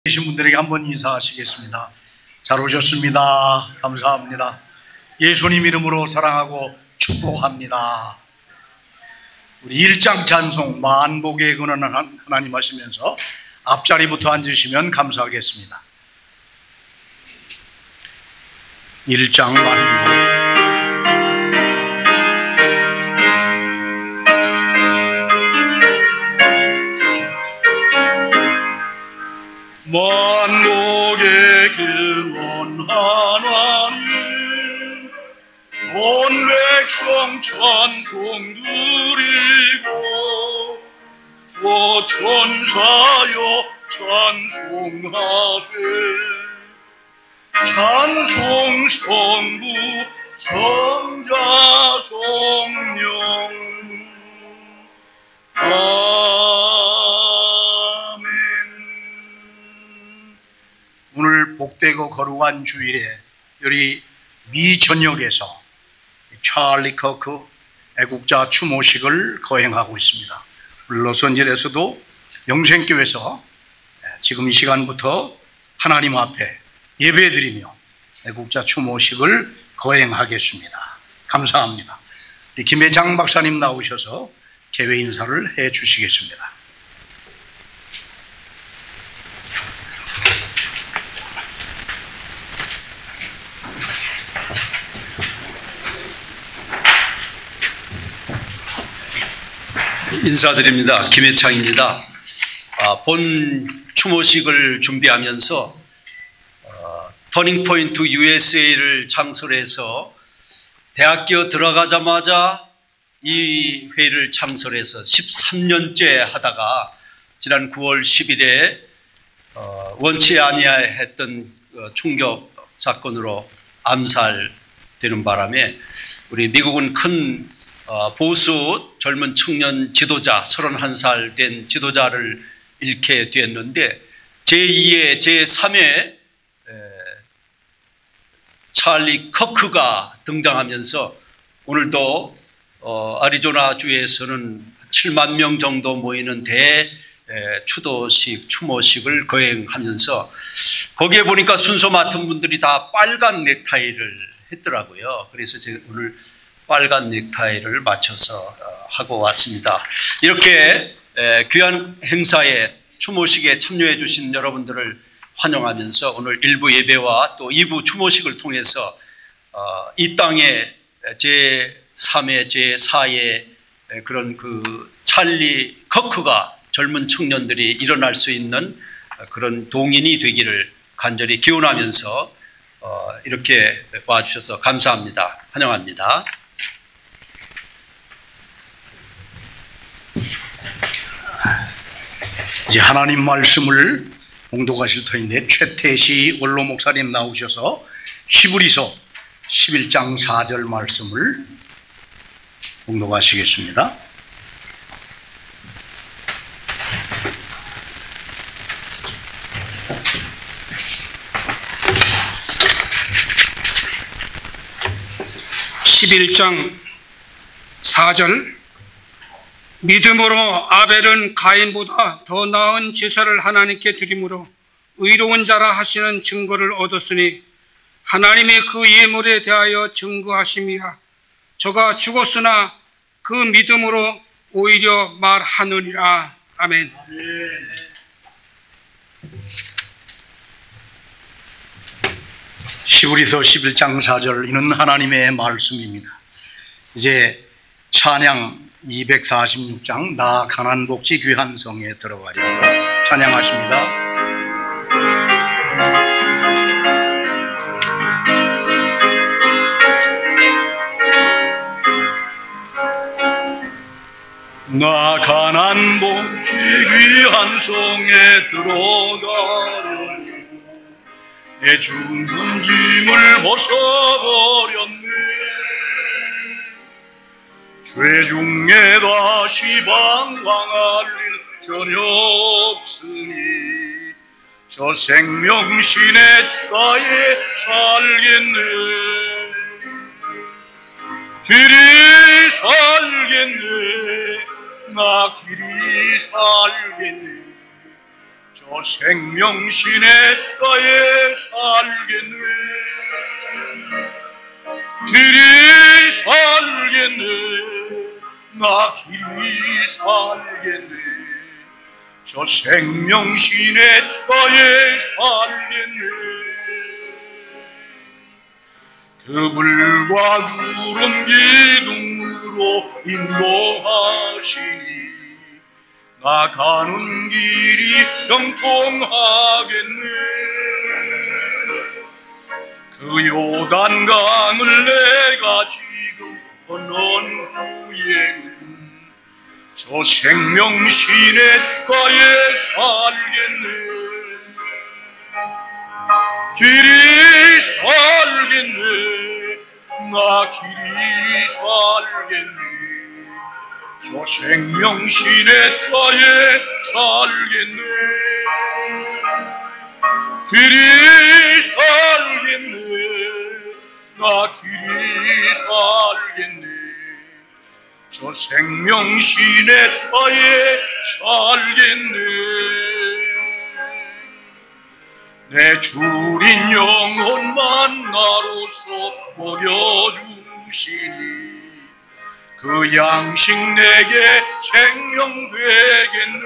계신 분들에게 한번 인사하시겠습니다. 잘 오셨습니다. 감사합니다. 예수님 이름으로 사랑하고 축복합니다. 우리 1장 찬송 만복에 근원한 하나님 하시면서 앞자리부터 앉으시면 감사하겠습니다. 1장 만복. 만복의 근원한 하나님 온 백성 찬송 드리고 또 천사여 찬송하세 찬송 성부 성자 성령 오늘 복되고 거룩한 주일에 여기 미 전역에서 찰리 커크 애국자 추모식을 거행하고 있습니다. 로스앤젤레스도 영생교회에서 지금 이 시간부터 하나님 앞에 예배드리며 애국자 추모식을 거행하겠습니다. 감사합니다. 우리 김혜장 박사님 나오셔서 개회 인사를 해 주시겠습니다. 인사드립니다. 김혜창입니다. 본 추모식을 준비하면서 터닝포인트 USA를 창설해서 대학교 들어가자마자 이 회의를 창설해서 13년째 하다가 지난 9월 10일에 원치 아니했던 충격 사건으로 암살되는 바람에 우리 미국은 큰 보수 젊은 청년 지도자 31살 된 지도자를 잃게 되었는데 제2의 제3의 찰리 커크가 등장하면서 오늘도 애리조나 주에서는 7만 명 정도 모이는 추도식 추모식을 거행하면서 거기에 보니까 순서 맡은 분들이 다 빨간 넥타이를 했더라고요. 그래서 제가 오늘 빨간 넥타이를 맞춰서 하고 왔습니다. 이렇게 귀한 행사에 추모식에 참여해 주신 여러분들을 환영하면서 오늘 1부 예배와 또 2부 추모식을 통해서 이 땅에 제3의 제4의 그런 그 찰리 커크가 젊은 청년들이 일어날 수 있는 그런 동인이 되기를 간절히 기원하면서 이렇게 와주셔서 감사합니다. 환영합니다. 이제 하나님 말씀을 봉독하실 터인데 최태시 원로 목사님 나오셔서 히브리서 11장 4절 말씀을 봉독하시겠습니다. (11장 4절) 믿음으로 아벨은 가인보다 더 나은 제사를 하나님께 드림으로 의로운 자라 하시는 증거를 얻었으니 하나님의 그 예물에 대하여 증거하심이라. 저가 죽었으나 그 믿음으로 오히려 말하느니라. 아멘. 히브리서 11장 4절 이는 하나님의 말씀입니다. 이제 찬양 246장 나 가난복지 귀한 성에 들어가려 찬양하십니다. 나 가난복지 귀한 성에 들어가려 내 죽는 짐을 벗어버렸네. 죄 중에 다시 방황할 일 전혀 없으니 저 생명 시냇가에 살겠네. 길이 살겠네. 나 길이 살겠네. 저 생명시냇가에 살겠네. 길이 살겠네. 나 길이 살겠네. 저 생명시냇가에 살겠네. 그물과 구름 기둥으로 인도하시니 나 가는 길이 형통하겠네. 그 요단강을 내가 지금 건넌 후에는 저 생명시냇가에 살겠네. 길이 살겠네. 나 길이 살겠네. 저 생명시냇가에 살겠네. 길이 살겠네. 나 길이 살겠네. 저 생명시냇가에 살겠네. 내 주린 영혼만 나로서 먹여주시니 그 양식 내게 생명 되겠네.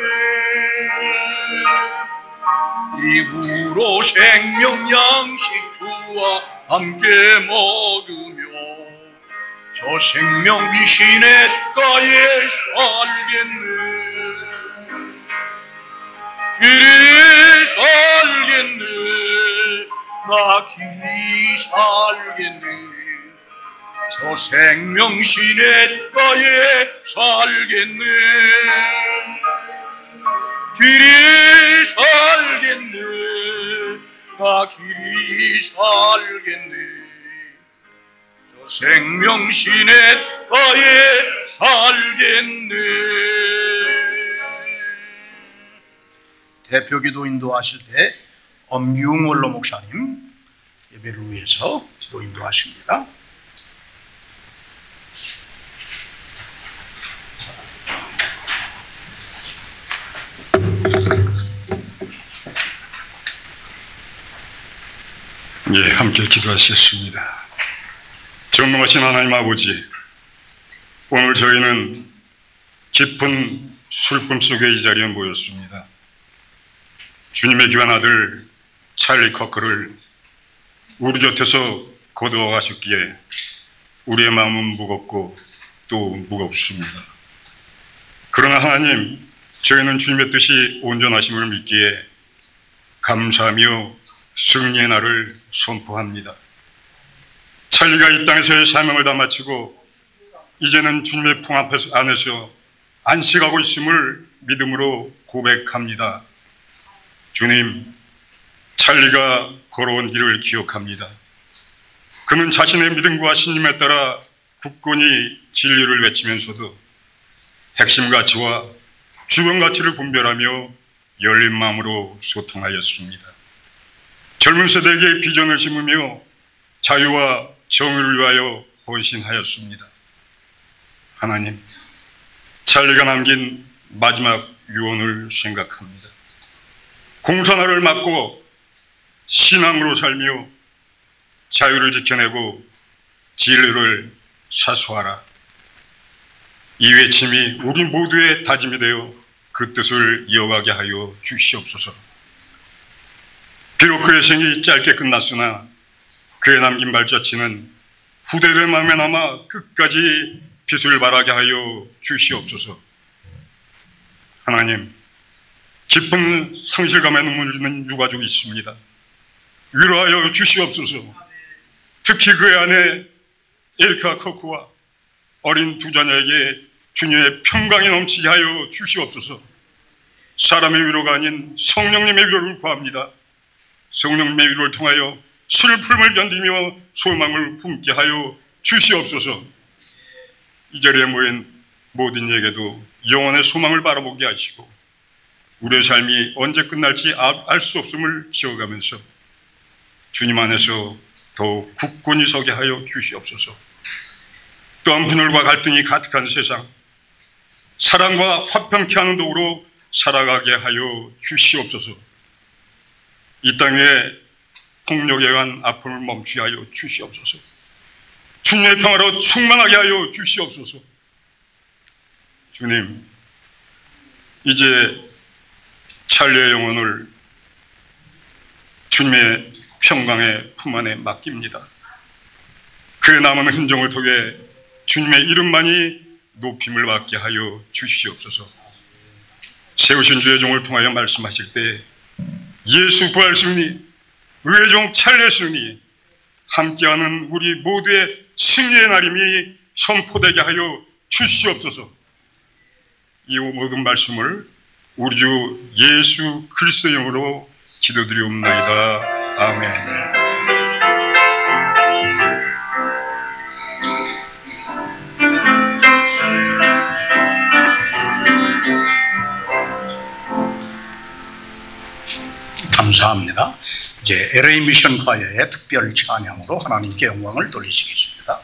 이후로 생명 양식 주와 함께 먹으며 저 생명 시냇가에 살겠네. 길이 살겠네. 나 길이 살겠네. 저 생명 시냇가에 살겠네. 길이 살겠네. 나 길이 살겠네. 저 생명 시냇가에 살겠네. 대표기도 인도하실 때 엄기웅 목사님 예배를 위해서 기도 인도하십니다. 예, 함께 기도하시겠습니다. 전능하신 하나님 아버지, 오늘 저희는 깊은 슬픔 속에 이 자리에 모였습니다. 주님의 귀한 아들 찰리 커크를 우리 곁에서 거두어 가셨기에 우리의 마음은 무겁고 또 무겁습니다. 그러나 하나님, 저희는 주님의 뜻이 온전하심을 믿기에 감사하며 승리의 날을 선포합니다. 찰리가 이 땅에서의 사명을 다 마치고 이제는 주님의 품 안에서 안식하고 있음을 믿음으로 고백합니다. 주님, 찰리가 걸어온 길을 기억합니다. 그는 자신의 믿음과 신념에 따라 굳건히 진리를 외치면서도 핵심 가치와 주변 가치를 분별하며 열린 마음으로 소통하였습니다. 젊은 세대에게 비전을 심으며 자유와 정의를 위하여 헌신하였습니다. 하나님, 찰리가 남긴 마지막 유언을 생각합니다. 공산화를 막고 신앙으로 살며 자유를 지켜내고 진리를 사수하라. 이 외침이 우리 모두의 다짐이 되어 그 뜻을 이어가게 하여 주시옵소서. 비록 그의 생이 짧게 끝났으나 그의 남긴 발자취는 후대들 마음에 남아 끝까지 빛을 발하게 하여 주시옵소서. 하나님, 깊은 상실감에 눈물 짓는 유가족이 있습니다. 위로하여 주시옵소서. 특히 그의 아내 에리카 커크와 어린 두 자녀에게 주님의 평강이 넘치게 하여 주시옵소서. 사람의 위로가 아닌 성령님의 위로를 구합니다. 성령님의 위로를 통하여 슬픔을 견디며 소망을 품게 하여 주시옵소서. 이 자리에 모인 모든 이에게도 영원의 소망을 바라보게 하시고 우리의 삶이 언제 끝날지 알 수 없음을 기억하면서 주님 안에서 더욱 굳건히 서게 하여 주시옵소서. 또한 분열과 갈등이 가득한 세상, 사랑과 화평케 하는 도구로 살아가게 하여 주시옵소서. 이 땅에 폭력에 의한 아픔을 멈추게 하여 주시옵소서. 주님의 평화로 충만하게 하여 주시옵소서. 주님, 이제 찰리의 영혼을 주님의 평강의 품 안에 맡깁니다. 그의 남은 흔적을 통해 주님의 이름만이 높임을 받게 하여 주시옵소서. 세우신 주의 종을 통하여 말씀하실 때 예수 부활시니 의의 종 찰리시니 함께하는 우리 모두의 승리의 날임이 선포되게 하여 주시옵소서. 이 모든 말씀을 우리 주 예수 그리스도의 이름으로 기도드리옵나이다. 아멘. 감사합니다. 이제 LA 미션 과여의 특별 찬양으로 하나님께 영광을 돌리시겠습니다.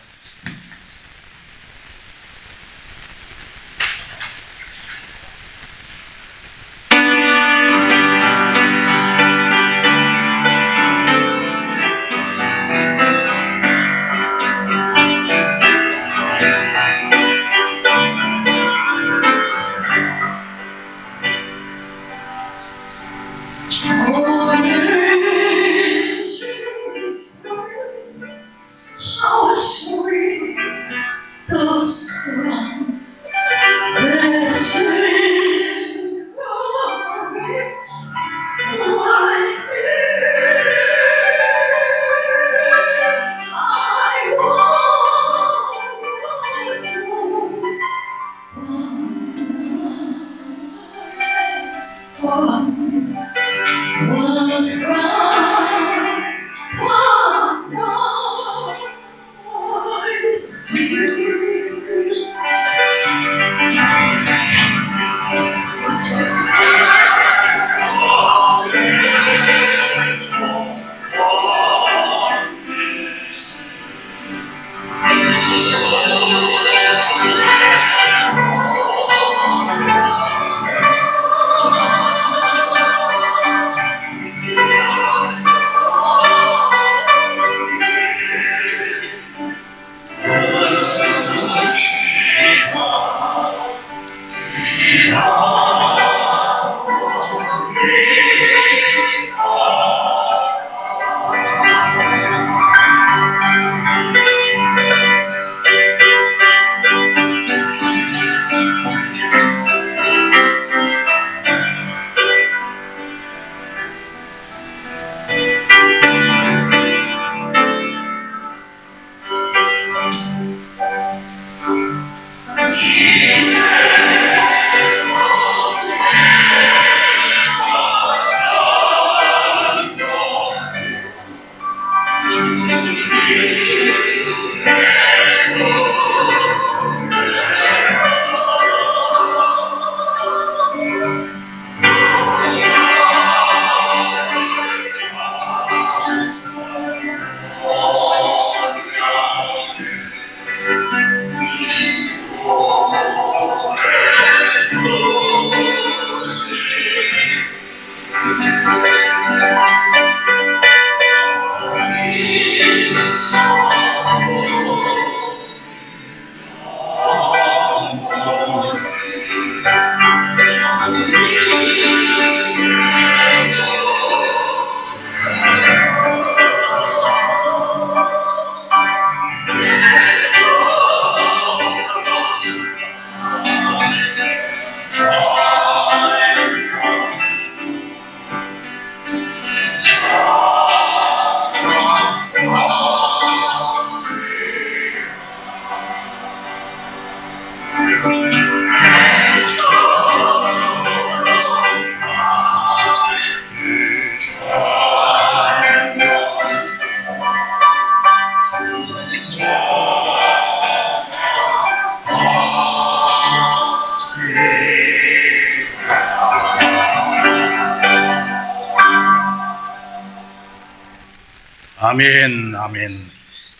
아멘, 아멘.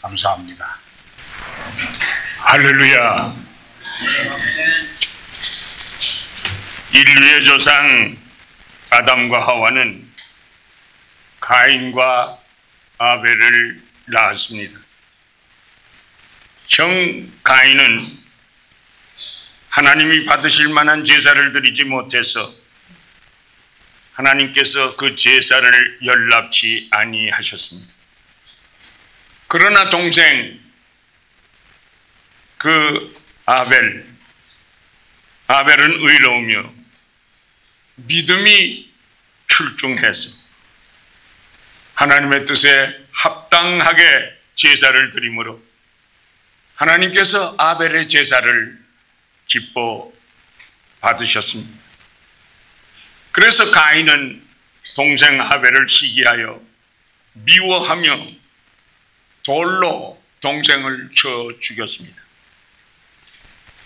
감사합니다. 할렐루야. 인류의 조상 아담과 하와는 가인과 아벨을 낳았습니다. 형 가인은 하나님이 받으실 만한 제사를 드리지 못해서 하나님께서 그 제사를 연락치 아니하셨습니다. 그러나 동생 그 아벨은 의로우며 믿음이 출중해서 하나님의 뜻에 합당하게 제사를 드림으로 하나님께서 아벨의 제사를 기뻐 받으셨습니다. 그래서 가인은 동생 아벨을 시기하여 미워하며 돌로 동생을 쳐 죽였습니다.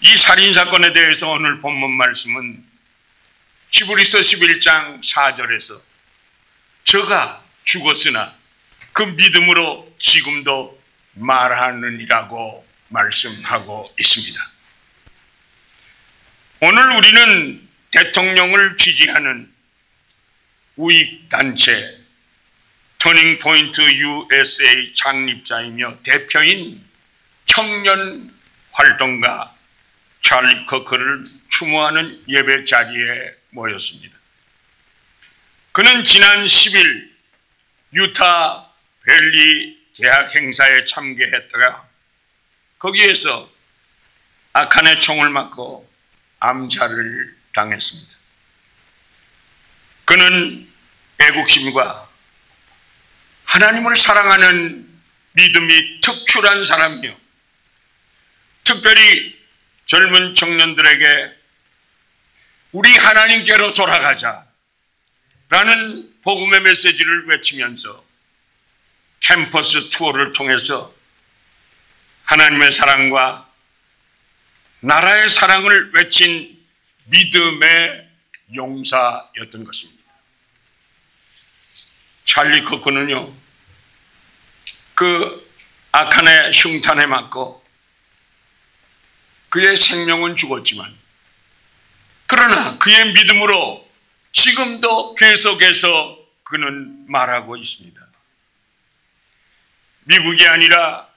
이 살인사건에 대해서 오늘 본문 말씀은 히브리서 11장 4절에서 저가 죽었으나 그 믿음으로 지금도 말하느니라고 말씀하고 있습니다. 오늘 우리는 대통령을 지지하는 우익단체 터닝포인트 USA 창립자이며 대표인 청년 활동가 찰리 커크를 추모하는 예배 자리에 모였습니다. 그는 지난 10일 유타 밸리 대학 행사에 참가했다가 거기에서 악한의 총을 맞고 암살을 당했습니다. 그는 애국심과 하나님을 사랑하는 믿음이 특출한 사람이요, 특별히 젊은 청년들에게 우리 하나님께로 돌아가자 라는 복음의 메시지를 외치면서 캠퍼스 투어를 통해서 하나님의 사랑과 나라의 사랑을 외친 믿음의 용사였던 것입니다. 찰리 커크는요, 그 악한의 흉탄에 맞고 그의 생명은 죽었지만 그러나 그의 믿음으로 지금도 계속해서 그는 말하고 있습니다. 미국이 아니라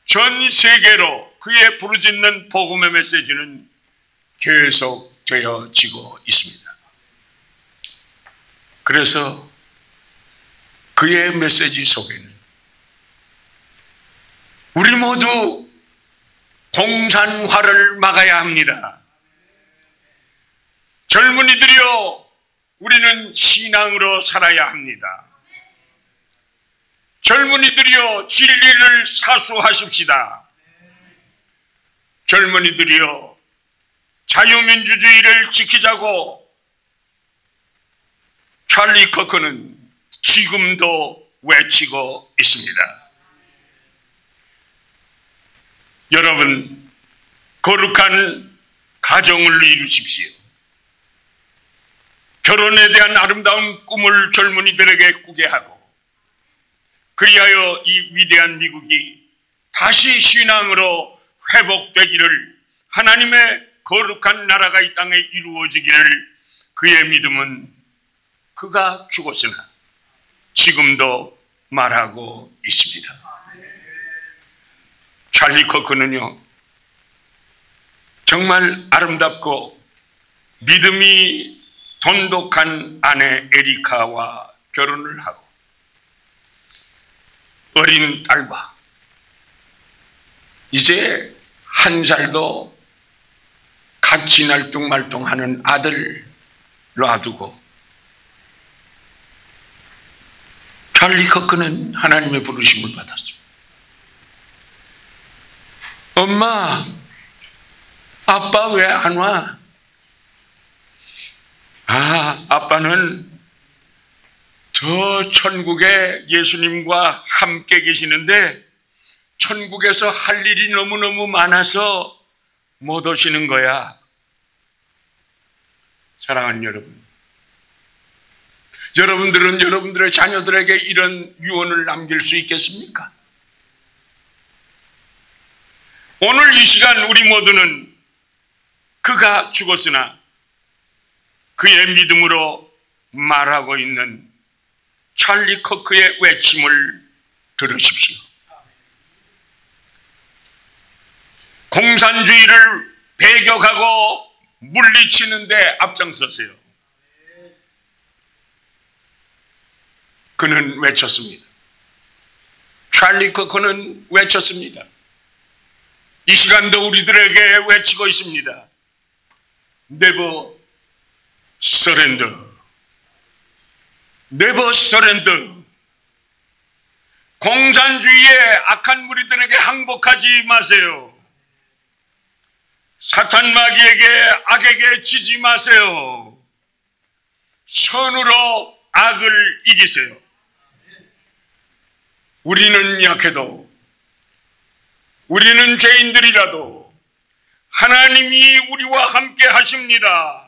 전 세계로 그의 부르짖는 복음의 메시지는 계속되어지고 있습니다. 그래서 그의 메시지 속에는 우리 모두 공산화를 막아야 합니다. 젊은이들이여, 우리는 신앙으로 살아야 합니다. 젊은이들이여, 진리를 사수하십시다. 젊은이들이여, 자유민주주의를 지키자고 찰리 커크는 지금도 외치고 있습니다. 여러분, 거룩한 가정을 이루십시오. 결혼에 대한 아름다운 꿈을 젊은이들에게 꾸게 하고, 그리하여 이 위대한 미국이 다시 신앙으로 회복되기를, 하나님의 거룩한 나라가 이 땅에 이루어지기를 그의 믿음은 그가 죽었으나 지금도 말하고 있습니다. 찰리 커크는요, 정말 아름답고 믿음이 돈독한 아내 에리카와 결혼을 하고 어린 딸과 이제 1살도 같이 날뚱말뚱하는 아들 놔두고 찰리 커크는 하나님의 부르심을 받았습니다. 엄마, 아빠 왜 안 와? 아빠는 저 천국에 예수님과 함께 계시는데 천국에서 할 일이 너무너무 많아서 못 오시는 거야. 사랑하는 여러분, 여러분들은 여러분들의 자녀들에게 이런 유언을 남길 수 있겠습니까? 오늘 이 시간 우리 모두는 그가 죽었으나 그의 믿음으로 말하고 있는 찰리 커크의 외침을 들으십시오. 공산주의를 배격하고 물리치는 데 앞장서세요. 그는 외쳤습니다. 찰리 커크는 외쳤습니다. 이 시간도 우리들에게 외치고 있습니다. Never surrender. Never surrender. 공산주의의 악한 무리들에게 항복하지 마세요. 사탄 마귀에게 악에게 지지 마세요. 선으로 악을 이기세요. 우리는 약해도, 우리는 죄인들이라도 하나님이 우리와 함께 하십니다.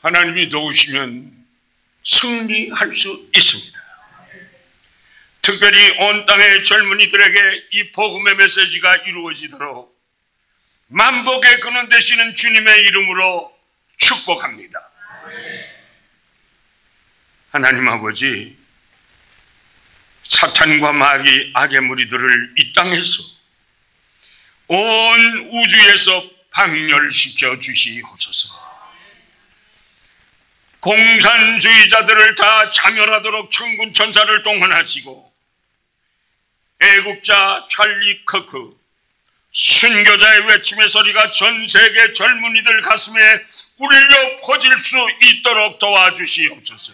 하나님이 도우시면 승리할 수 있습니다. 특별히 온 땅의 젊은이들에게 이 복음의 메시지가 이루어지도록 만복의 근원 되시는 주님의 이름으로 축복합니다. 하나님 아버지, 사탄과 마귀 악의 무리들을 이 땅에서 온 우주에서 박멸시켜 주시옵소서. 공산주의자들을 다 자멸하도록 천군 천사를 동원하시고 애국자 찰리 커크 순교자의 외침의 소리가 전 세계 젊은이들 가슴에 울려 퍼질 수 있도록 도와주시옵소서.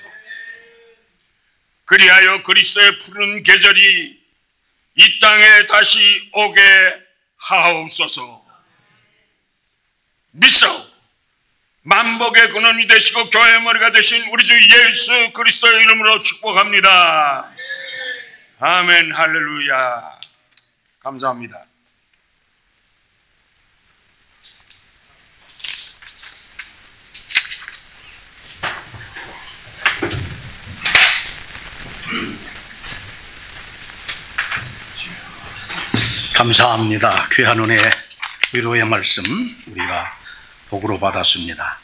그리하여 그리스도의 푸른 계절이 이 땅에 다시 오게 하옵소서. 믿사옵고 만복의 근원이 되시고 교회의 머리가 되신 우리 주 예수 그리스도의 이름으로 축복합니다. 아멘. 할렐루야. 감사합니다. 감사합니다. 귀한 은혜, 위로의 말씀 우리가 복으로 받았습니다.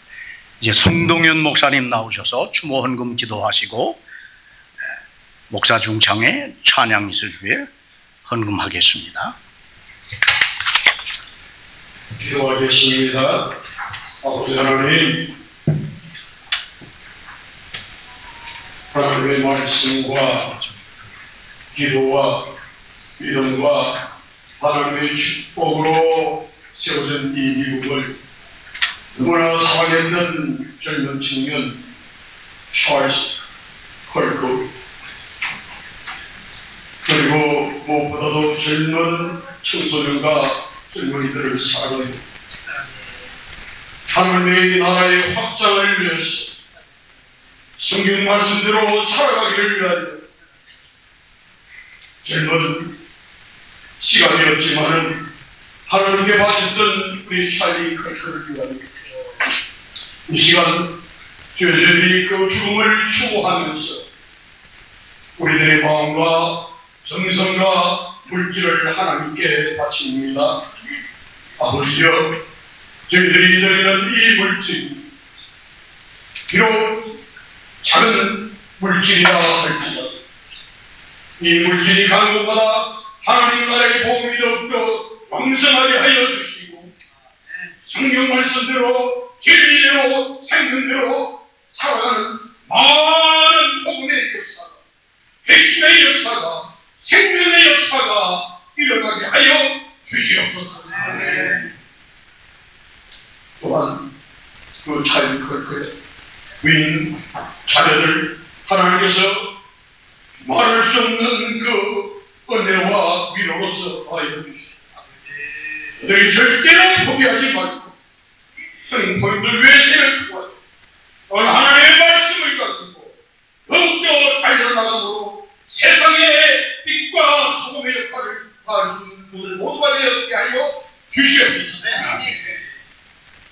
이제 성동현 목사님 나오셔서 추모 헌금 기도하시고 목사 중창의 찬양 이슬 후에 헌금하겠습니다. 기도하겠습니다. 아버지 하나님, 하나님의 말씀과 기도와 믿음과 하나님의 축복으로 세워진 이 미국을 너무나 사랑했던 젊은 청년 찰스 컬크, 그리고 무엇보다도 젊은 청소년과 젊은이들을 사랑해 하나님의 나라의 확장을 위해서 성경 말씀대로 살아가기를 위하여 젊은 시간이었지만은 하나님께 바쳤던 우리 찰리 컬크를 위하여 이 시간 저희들이 그 죽음을 추구하면서 우리들의 마음과 정성과 물질을 하나님께 바칩니다. 아버지여, 저희들이 드리는 이 물질, 비록 작은 물질이라 할지라도 이 물질이 가는 곳마다 하나님 나라의 복음이 더욱더 왕성하게 하여 주시고 성경 말씀대로 진리대로 생명대로 살아가는 많은 복음의 역사가, 회심의 역사가, 생명의 역사가 일어나게 하여 주시옵소서. 또한 그 찰리 컬크의 부인 자녀들 하나님께서 말할 수 없는 그 은혜와 위로로서 하여 주시옵소서. 저들이 절대로 포기하지 말고 성인포인들 외세를 통하여 하나님의 말씀을 가지고 더욱더 달려나가므로 세상의 빛과 소금의 역할을 다할 수 있는 분들 모두가 되어지게 하여 주시옵소서.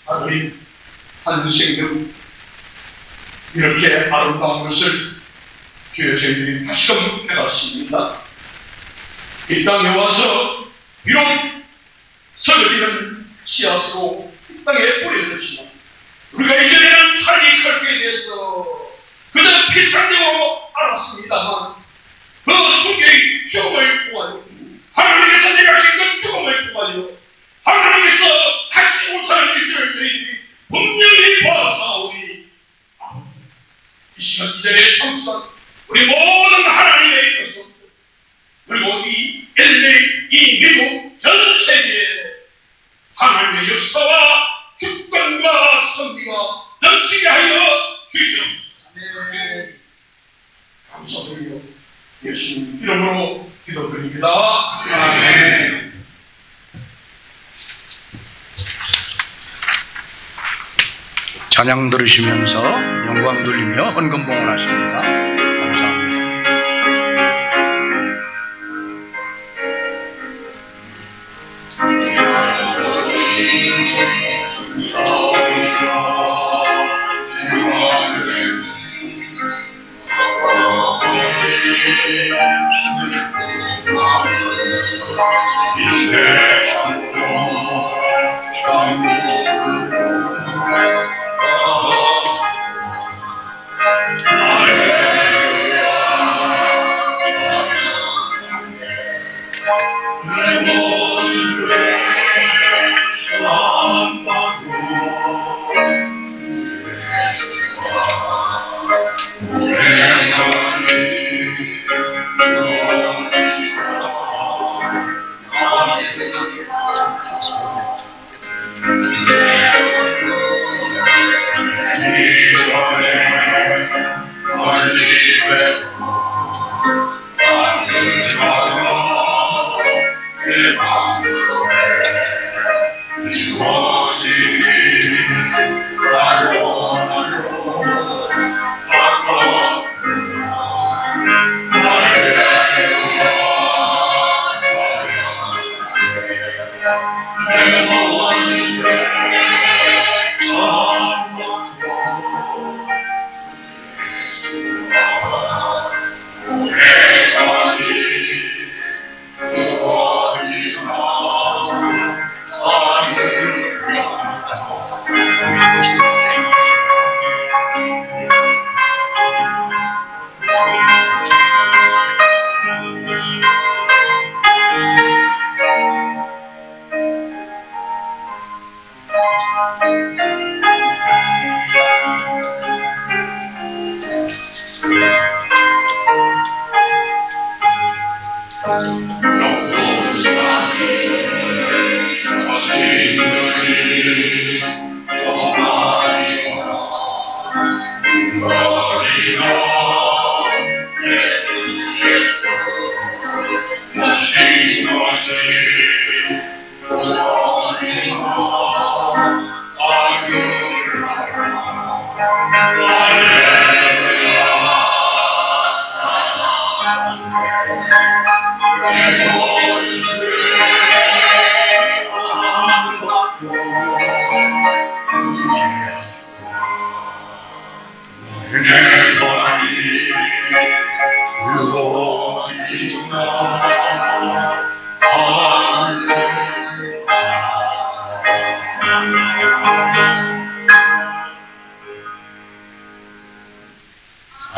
하나님, 한 생명 이렇게 아름다운 것을 주여 저희들이 다시금 깨닫습니다. 이 땅에 와서 비록 서려지는 씨앗으로 이 땅에 뿌려졌지만 우리가 이전에는 찰리 컬크에 대해서 그저 비상적으로 알았습니다만 그 순교의 죽음을 보아요. 하나님께서 내가신 그 죽음을 보아요. 하나님께서 하지 못하는 일들을 저희들이 분명히 보았사오니 이 시간 이 자리에 참수한 우리 모든 하나님의 백성들 그리고 이 LA, 이 미국 전 세계에 하나님의 역사와 주권과 선비가 넘치게 하여 주시옵소서. 감사드리며 예수님 이름으로 기도드립니다. 아멘. 찬양 들으시면서 영광 돌리며 헌금봉을 하십니다. 감사합니다.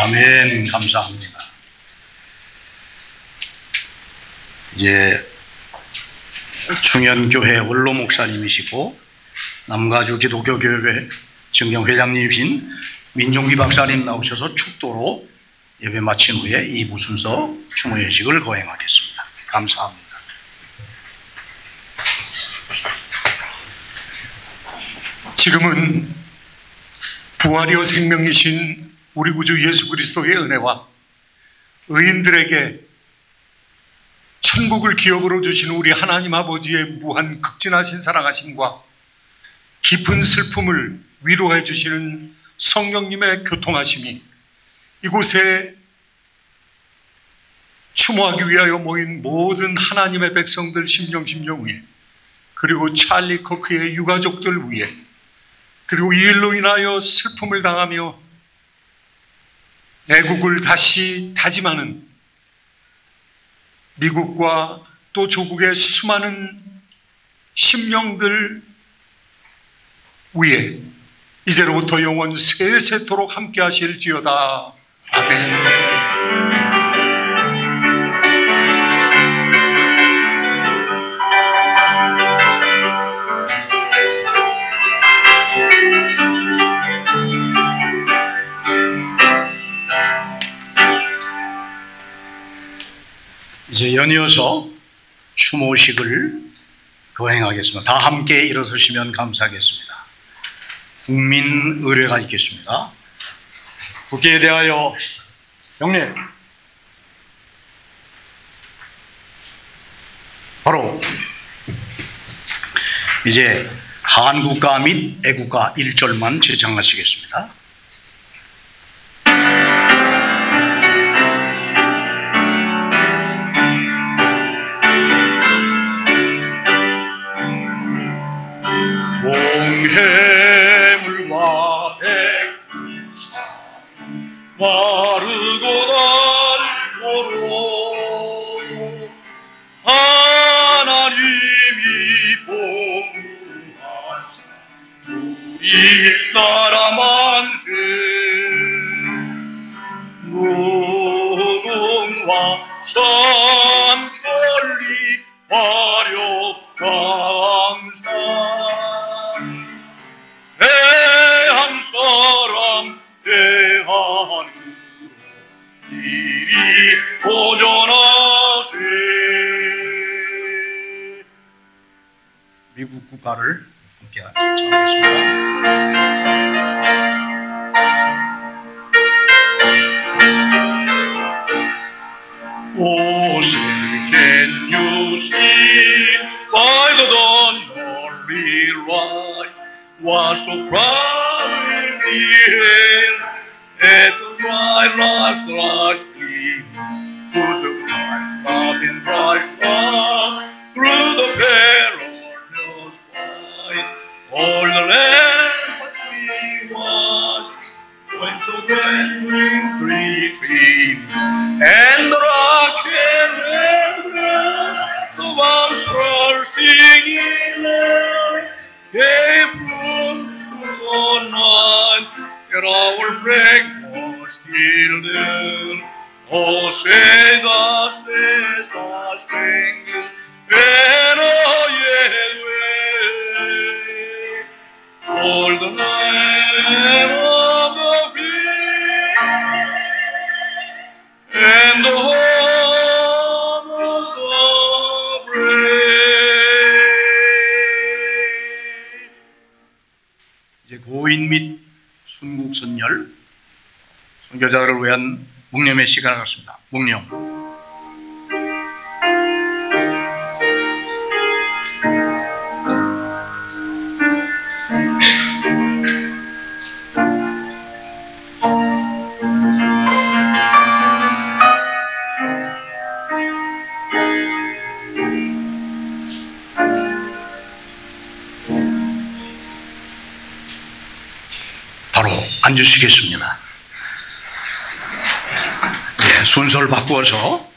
아멘. 감사합니다. 이제 충현교회 원로 목사님이시고 남가주 기독교교회 증경회장님이신 민종기 박사님 나오셔서 축도로 예배 마친 후에 2부 순서 추모예식을 거행하겠습니다. 감사합니다. 지금은 부활이요 생명이신 우리 구주 예수 그리스도의 은혜와 의인들에게 천국을 기업으로 주신 우리 하나님 아버지의 무한 극진하신 사랑하심과 깊은 슬픔을 위로해 주시는 성령님의 교통하심이 이곳에 추모하기 위하여 모인 모든 하나님의 백성들 심령 위에, 그리고 찰리 커크의 유가족들 위에, 그리고 이 일로 인하여 슬픔을 당하며 애국을 다시 다짐하는 미국과 또 조국의 수많은 심령들 위에 이제로부터 영원 세세토록 함께 하실지어다. 아멘. 이제 연이어서 추모식을 거행하겠습니다. 다 함께 일어서시면 감사하겠습니다. 국민 의례가 있겠습니다. 국기에 대하여 영례. 바로 이제 한국가 및 애국가 1절만 제창하시겠습니다. 동해물과 백두산 마르고 닳도록 하나님이 보호하사 우리 나라 만세 무궁화 삼천리 화려강산 대한 사람 대한으로 이리 보존하세. 미국 국가를 함께唱하겠습니다. Oh, say, can you see by the dawn's early light was so proud in the air at the twilight's last gleaming, whose Christ love in Christ love through the perilous fight, all the land but we was. When so three streaming, and the rocket the bombs bursting in air, gave room for night, yet our break was still there. Oh, say thus best the strength, and oh, yeah, all the night of the and the home of the brave. 이제 고인 및 순국 선열 선교자들을 위한 묵념의 시간을 갖습니다. 묵념. 바로 앉으시겠습니다. 예, 순서를 바꾸어서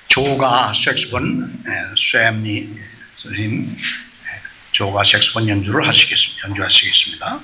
조가 색소폰, 쇠암니 선생님 조가 색소폰 연주를 연주하시겠습니다.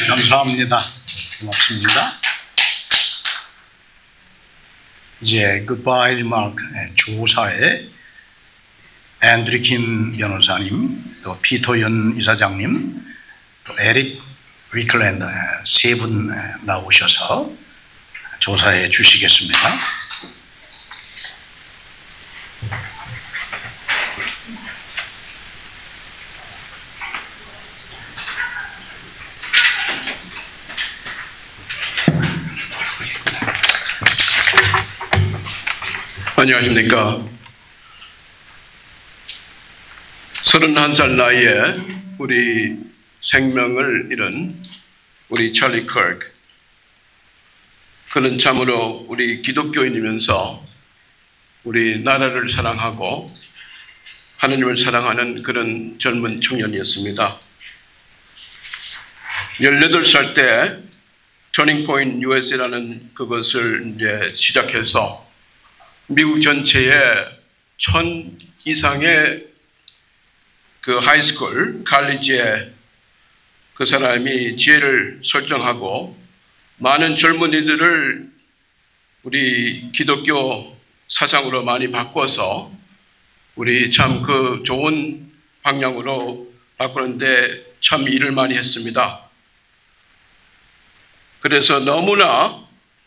감사합니다. 고맙습니다. 이제 굿바이 마크 조사의 앤드류 킴 변호사님, 또 피터 연 이사장님, 또 에릭 위클랜드 세 분 나오셔서 조사해 주시겠습니다. 안녕하십니까. 31살 나이에 우리 생명을 잃은 우리 찰리 커크, 그는 참으로 우리 기독교인이면서 우리 나라를 사랑하고 하나님을 사랑하는 그런 젊은 청년이었습니다. 18살 때 터닝 포인트 USA라는 그것을 이제 시작해서 미국 전체에 1000 이상의 그 하이스쿨, 칼리지에 그 사람이 지혜를 설정하고 많은 젊은이들을 우리 기독교 사상으로 많이 바꿔서 우리 참 그 좋은 방향으로 바꾸는데 참 일을 많이 했습니다. 그래서 너무나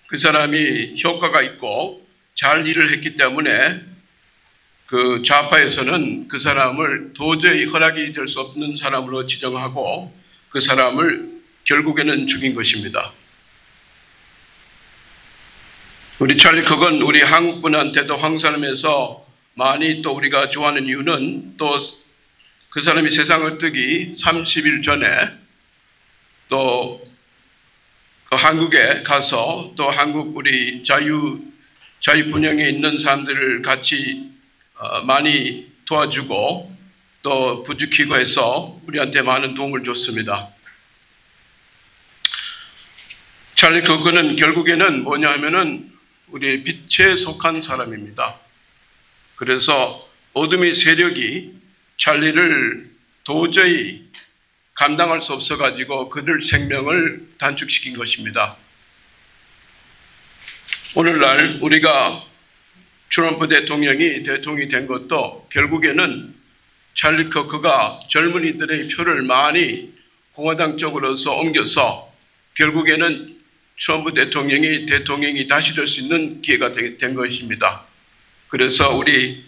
그 사람이 효과가 있고 잘 일을 했기 때문에 그 좌파에서는 그 사람을 도저히 허락이 될 수 없는 사람으로 지정하고 그 사람을 결국에는 죽인 것입니다. 우리 찰리 컥은 우리 한국 분한테도 황산음에서 많이 또 우리가 좋아하는 이유는 또 그 사람이 세상을 뜨기 30일 전에 또 그 한국에 가서 또 한국 우리 자유분양에 있는 사람들을 같이 많이 도와주고 또 부추기고 해서 우리한테 많은 도움을 줬습니다. 찰리 컥은 결국에는 뭐냐 하면은 우리 빛에 속한 사람입니다. 그래서 어둠의 세력이 찰리를 도저히 감당할 수 없어가지고 그들 생명을 단축시킨 것입니다. 오늘날 우리가 트럼프 대통령이 된 것도 결국에는 찰리 컥가 젊은이들의 표를 많이 공화당 쪽으로서 옮겨서 결국에는 트럼프 대통령이 다시 될 수 있는 기회가 된 것입니다. 그래서 우리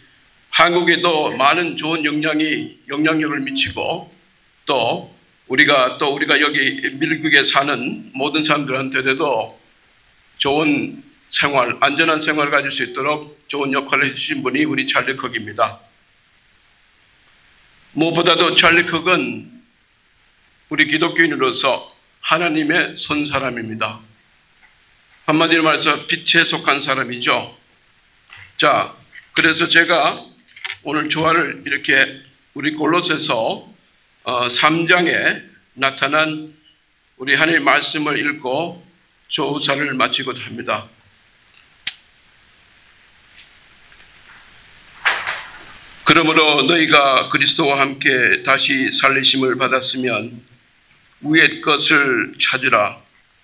한국에도 많은 좋은 영향력을 미치고 또 우리가 여기 미국에 사는 모든 사람들한테도 좋은 생활, 안전한 생활을 가질 수 있도록 좋은 역할을 해주신 분이 우리 찰리 컥입니다. 무엇보다도 찰리 컥은 우리 기독교인으로서 하나님의 선 사람입니다. 한마디로 말해서 빛에 속한 사람이죠. 자, 그래서 제가 오늘 조화를 이렇게 우리 골로새서 3장에 나타난 우리 하나님의 말씀을 읽고 조사를 마치고자 합니다. 그러므로 너희가 그리스도와 함께 다시 살리심을 받았으면 위의 것을 찾으라.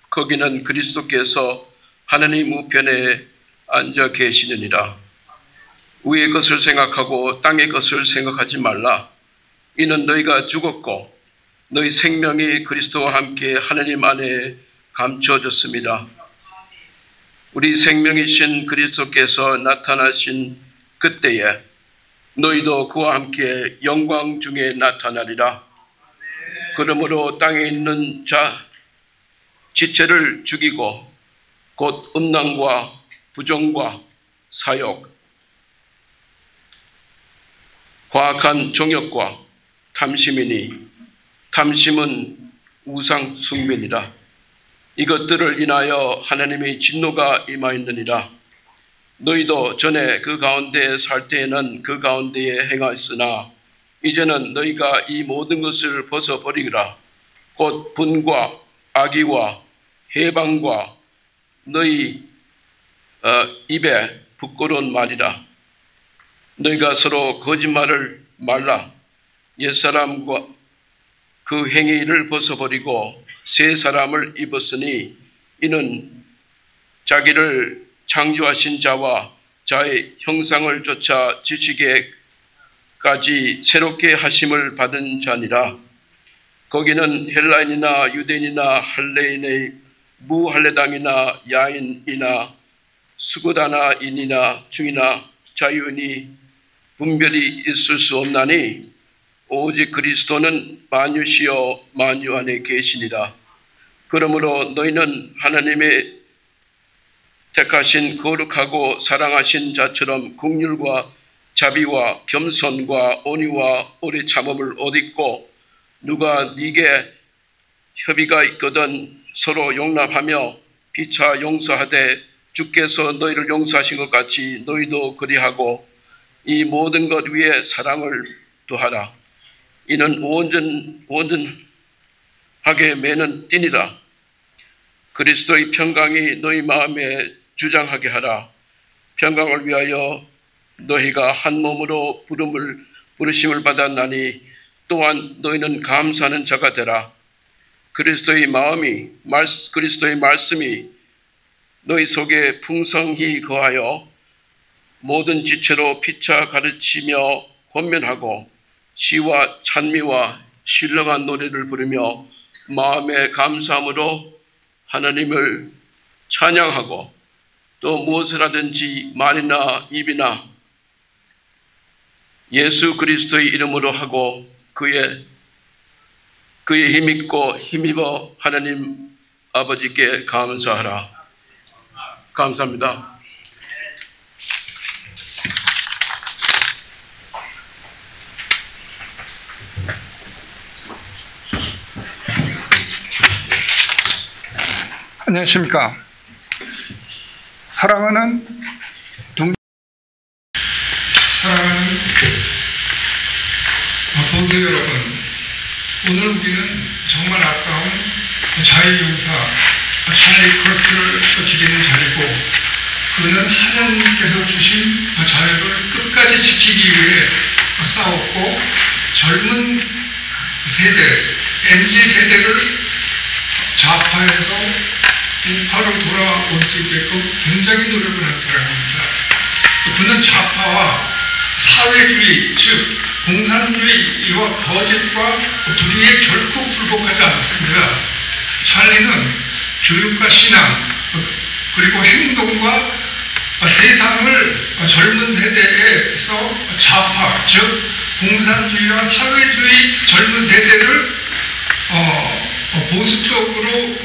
거기는 그리스도께서 하나님 우편에 앉아 계시느니라. 위의 것을 생각하고 땅의 것을 생각하지 말라. 이는 너희가 죽었고 너희 생명이 그리스도와 함께 하나님 안에 감추어졌습니다. 우리 생명이신 그리스도께서 나타나신 그때에 너희도 그와 함께 영광 중에 나타나리라. 그러므로 땅에 있는 지체를 죽이고 곧 음란과 부정과 사욕, 과학한 정욕과 탐심이니 탐심은 우상 숭배니라. 이것들을 인하여 하나님의 진노가 임하였느니라. 너희도 전에 그 가운데 살 때에는 그 가운데에 행하였으나 이제는 너희가 이 모든 것을 벗어버리라. 곧 분과 악의와 해방과 너희 입에 부끄러운 말이라. 너희가 서로 거짓말을 말라. 옛사람과 그 행위를 벗어버리고 새 사람을 입었으니 이는 자기를 창조하신 자와 자의 형상을 쫓아 지식에까지 새롭게 하심을 받은 자니라. 거기는 헬라인이나 유대인이나 할례인의 무할례당이나 야인이나 수구다나인이나 중이나 자유인이 분별이 있을 수 없나니 오직 그리스도는 만유시여 만유 안에 계시니라. 그러므로 너희는 하나님의 택하신 거룩하고 사랑하신 자처럼 긍휼과 자비와 겸손과 온유와 오래 참음을 얻고 누가 네게 협의가 있거든 서로 용납하며 피차 용서하되 주께서 너희를 용서하신 것 같이 너희도 그리하고 이 모든 것 위에 사랑을 더하라. 이는 온전하게 매는 띠니라. 그리스도의 평강이 너희 마음에 주장하게 하라. 평강을 위하여 너희가 한 몸으로 부르심을 받았나니 또한 너희는 감사하는 자가 되라. 그리스도의 말씀이 너희 속에 풍성히 거하여 모든 지체로 피차 가르치며 권면하고 시와 찬미와 신령한 노래를 부르며 마음의 감사함으로 하나님을 찬양하고 또 무엇을 하든지 말이나 입이나 예수 그리스도의 이름으로 하고 그의 힘있고 힘입어 하나님 아버지께 감사하라. 감사합니다. 안녕하십니까. 사랑하는 동지 여러분, 오늘 우리는 정말 아까운 자유용사 찰리 크로크를 기리는 자리고, 그는 하나님께서 주신 자유를 끝까지 지키기 위해 싸웠고 젊은 세대, MZ 세대를 좌파에서 우파로 돌아올 수 있게끔 굉장히 노력을 한 사람입니다. 그는 좌파와 사회주의, 즉 공산주의와 거짓과 불의에 결코 굴복하지 않았습니다. 찰리는 교육과 신앙 그리고 행동과 세상을 젊은 세대에서 좌파, 즉 공산주의와 사회주의 젊은 세대를 보수 쪽으로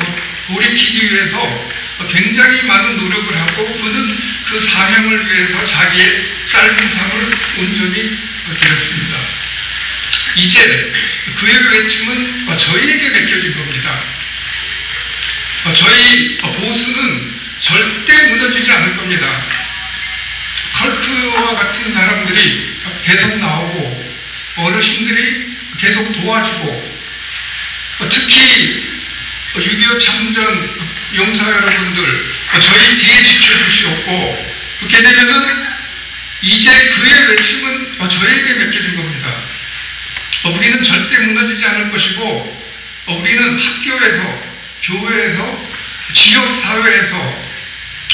돌이키기 위해서 굉장히 많은 노력을 하고, 그는 그 사명을 위해서 자기의 짧은 삶을 온전히 드렸습니다. 이제 그의 외침은 저희에게 맡겨진 겁니다. 저희 보수는 절대 무너지지 않을 겁니다. 컬크와 같은 사람들이 계속 나오고 어르신들이 계속 도와주고, 특히 6.25 참전 용사 여러분들 저희 뒤에 지켜주시옵고, 그렇게 되면은 이제 그의 외침은 저에게 맡겨진 겁니다. 우리는 절대 무너지지 않을 것이고, 우리는 학교에서, 교회에서, 지역사회에서,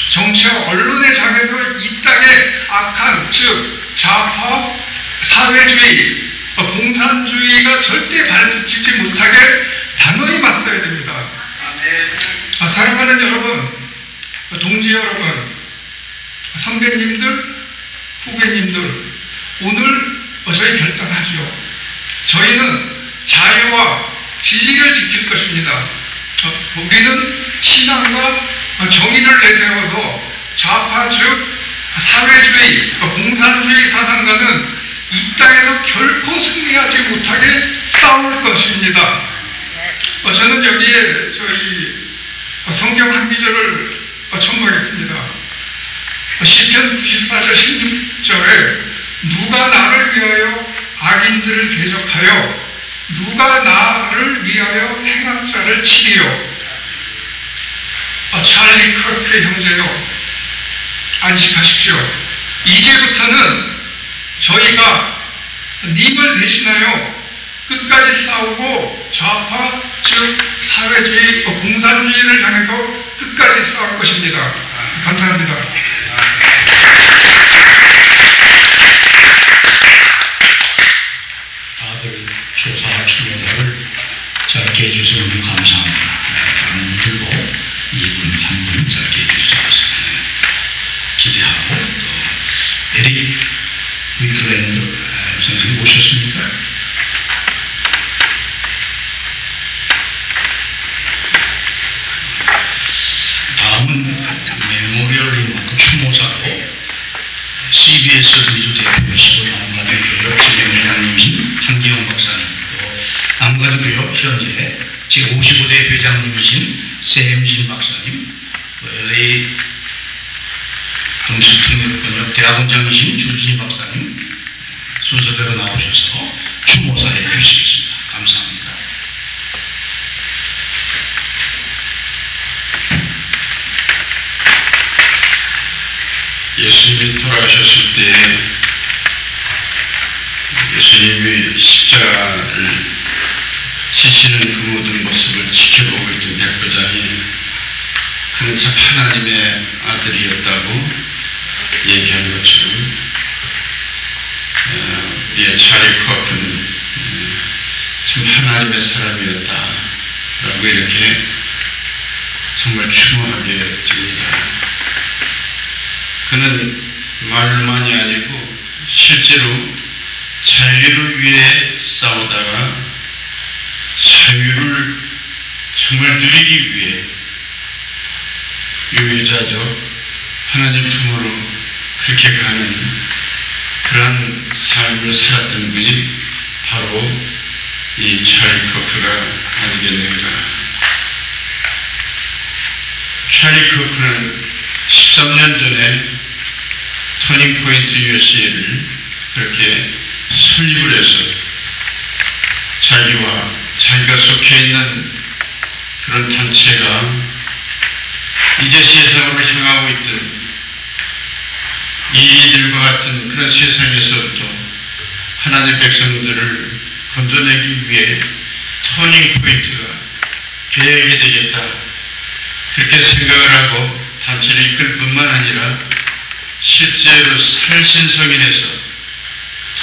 정치와 언론의 장에서 이 땅의 악한, 즉 좌파, 사회주의, 공산주의가 절대 발붙이지 못하게 단호히 맞서야 됩니다. 사랑하는 여러분, 동지 여러분, 선배님들, 후배님들, 오늘 저희 결단하지요. 저희는 자유와 진리를 지킬 것입니다. 우리는 신앙과 정의를 내세워서 좌파, 즉 사회주의, 공산주의 사상가는 이 땅에서 결코 승리하지 못하게 싸울 것입니다. 저는 여기에 저희 성경 한 구절을 첨부하겠습니다. 시편 94절 16절에 누가 나를 위하여 악인들을 대적하여 누가 나를 위하여 행한 자를 치리요. 찰리 커크의 형제요, 안식하십시오. 이제부터는 저희가 님을 대신하여 끝까지 싸우고 좌파, 즉 사회주의, 공산주의를 향해서 끝까지 싸울 것입니다. 감사합니다. 다들 조사 추모사를 짧게 해주셔서 너무 감사합니다. 다른 분들도 2분, 3분 짧게 해주셔서 기대하고, 또 에릭 위클랜드 선생님 오셨습니까? 다음은 메모리얼 리마크 추모사로 CBS 미주 대표이시고 남가주교육 진행회장님이신 한기영 박사님, 또 남가주교육 현재 제55대 회장님이신 세임진 박사님, 또 LA 정식통역번역 대학원장이신 주진희 박사님 순서대로 나오셔서 추모사해 주시겠습니다. 감사합니다. 예수님이 돌아가셨을 때 예수님이 십자가를 지시는 그 모든 모습을 지켜보고 있던 백부장이 그는 참 하나님의 아들이었다고 얘기한 것처럼 우리의 찰리 커크는 참 하나님의 사람이었다라고 이렇게 정말 추모하게 됩니다. 그는 말로만이 아니고 실제로 자유를 위해 싸우다가 자유를 정말 누리기 위해 유유자적 하나님 품으로 그렇게 가는 그러한 삶을 살았던 분이 바로 이 찰리 커크가 아니겠는가. 찰리 커크는 13년 전에 터닝포인트 USA를 그렇게 설립을 해서 자기가 속해 있는 그런 단체가 이제 세상으로 향하고 있던 이들과 같은 그런 세상에서부터 하나님 백성들을 건져내기 위해 터닝포인트가 계획이 되겠다, 그렇게 생각을 하고 단체를 이끌 뿐만 아니라 실제로 살신성인해서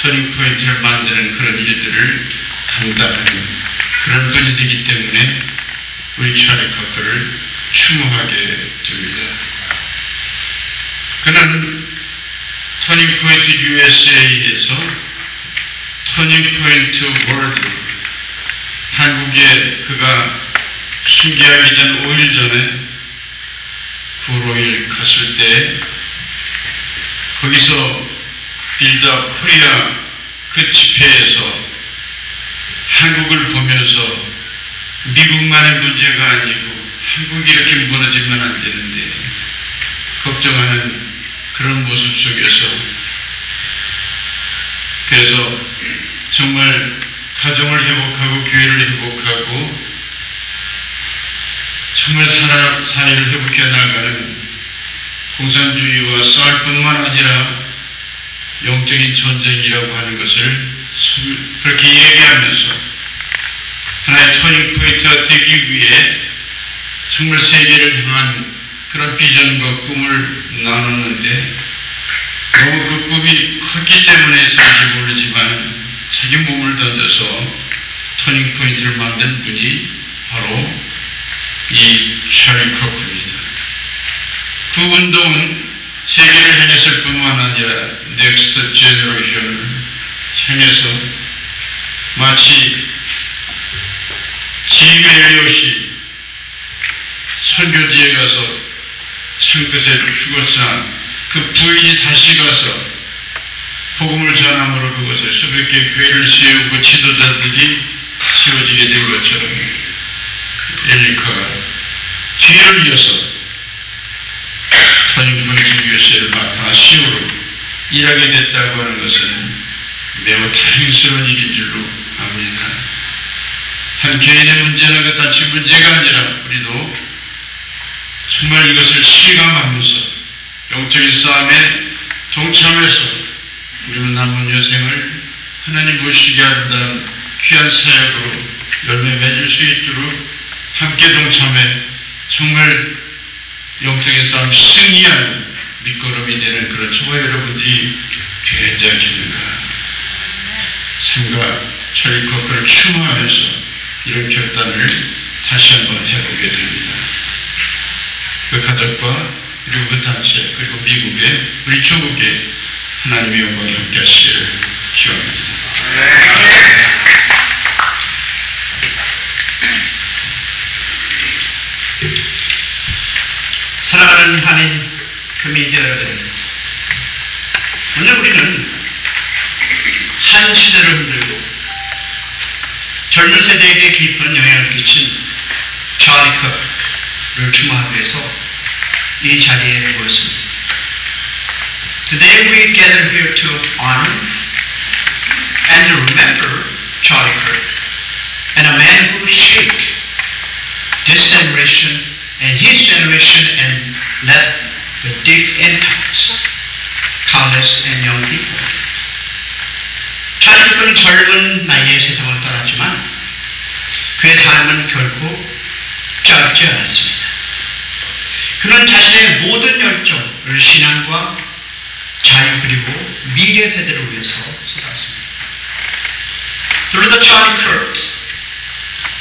터닝포인트를 만드는 그런 일들을 감당하는 그런 분이기 때문에 우리 찰리 커크를 추모하게 됩니다. 그는 터닝포인트 USA에서 터닝포인트 월드, 한국에 그가 순교하기 전 5일 전에 9일 갔을 때 거기서 빌드업 코리아 그 집회에서 한국을 보면서 미국만의 문제가 아니고 한국이 이렇게 무너지면 안 되는데 걱정하는 그런 모습 속에서, 그래서 정말 가정을 회복하고 교회를 회복하고 정말 사회를 회복해 나가는 공산주의와 싸울 뿐만 아니라 영적인 전쟁이라고 하는 것을 그렇게 얘기하면서 하나의 터닝포인트가 되기 위해 정말 세계를 향한 그런 비전과 꿈을 나눴는데 너무 그 꿈이 컸기 때문에인지 모르지만 자기 몸을 던져서 터닝포인트를 만든 분이 바로 이 찰리 커크입니다. 그 운동은 세계를 향했을 뿐만 아니라 넥스트 제너레이션을 향해서 마치 짐 엘리엇이 선교지에 가서 창끝에 죽었으나 그 부인이 다시 가서 복음을 전함으로 그것에 수백 개의 교회를 세우고 지도자들이 세워지게 된 것처럼 엘리카가 뒤를 이어서 터닝포인트 USA를 맡아 시호로 일하게 됐다고 하는 것은 매우 다행스러운 일인 줄로 압니다. 한 개인의 문제나 그 단체 문제가 아니라 우리도 정말 이것을 실감하면서 영적인 싸움에 동참해서 우리는 남은 여생을 하나님 모시게 아름다운 귀한 사역으로 열매 맺을 수 있도록 함께 동참해 정말 영적인 싸움 승리하는 밑거름이 되는 그런 저와 여러분들이 되지 않겠는가. 삶과 찰리커크를 추모하면서 이런 결단을 다시 한번 해보게 됩니다. 그 가족과 그리고 그 단체 그리고 미국의 우리 조국의 하나님의 영광이 함께 하시기를 기원합니다. 사랑하는 한인 커뮤니티 여러분, 오늘 우리는 한 시대를 흔들고 젊은 세대에게 깊은 영향을 끼친 찰리 컵을 추모하기 위해서 이 자리에 모였습니다. Today we gather here to honor and to remember Charlie Kirk, and a man who shaped this generation and his generation and left the deep impacts countless and young people. 찰리 kirk은 젊은 나이에 세상을 떠났지만 그의 삶은 결코 짧지 않았습니다. 그는 자신의 모든 열정을 신앙과 자유 그리고 미래 세대를 위해서 쏟았습니다. Through the Charlie Kirk,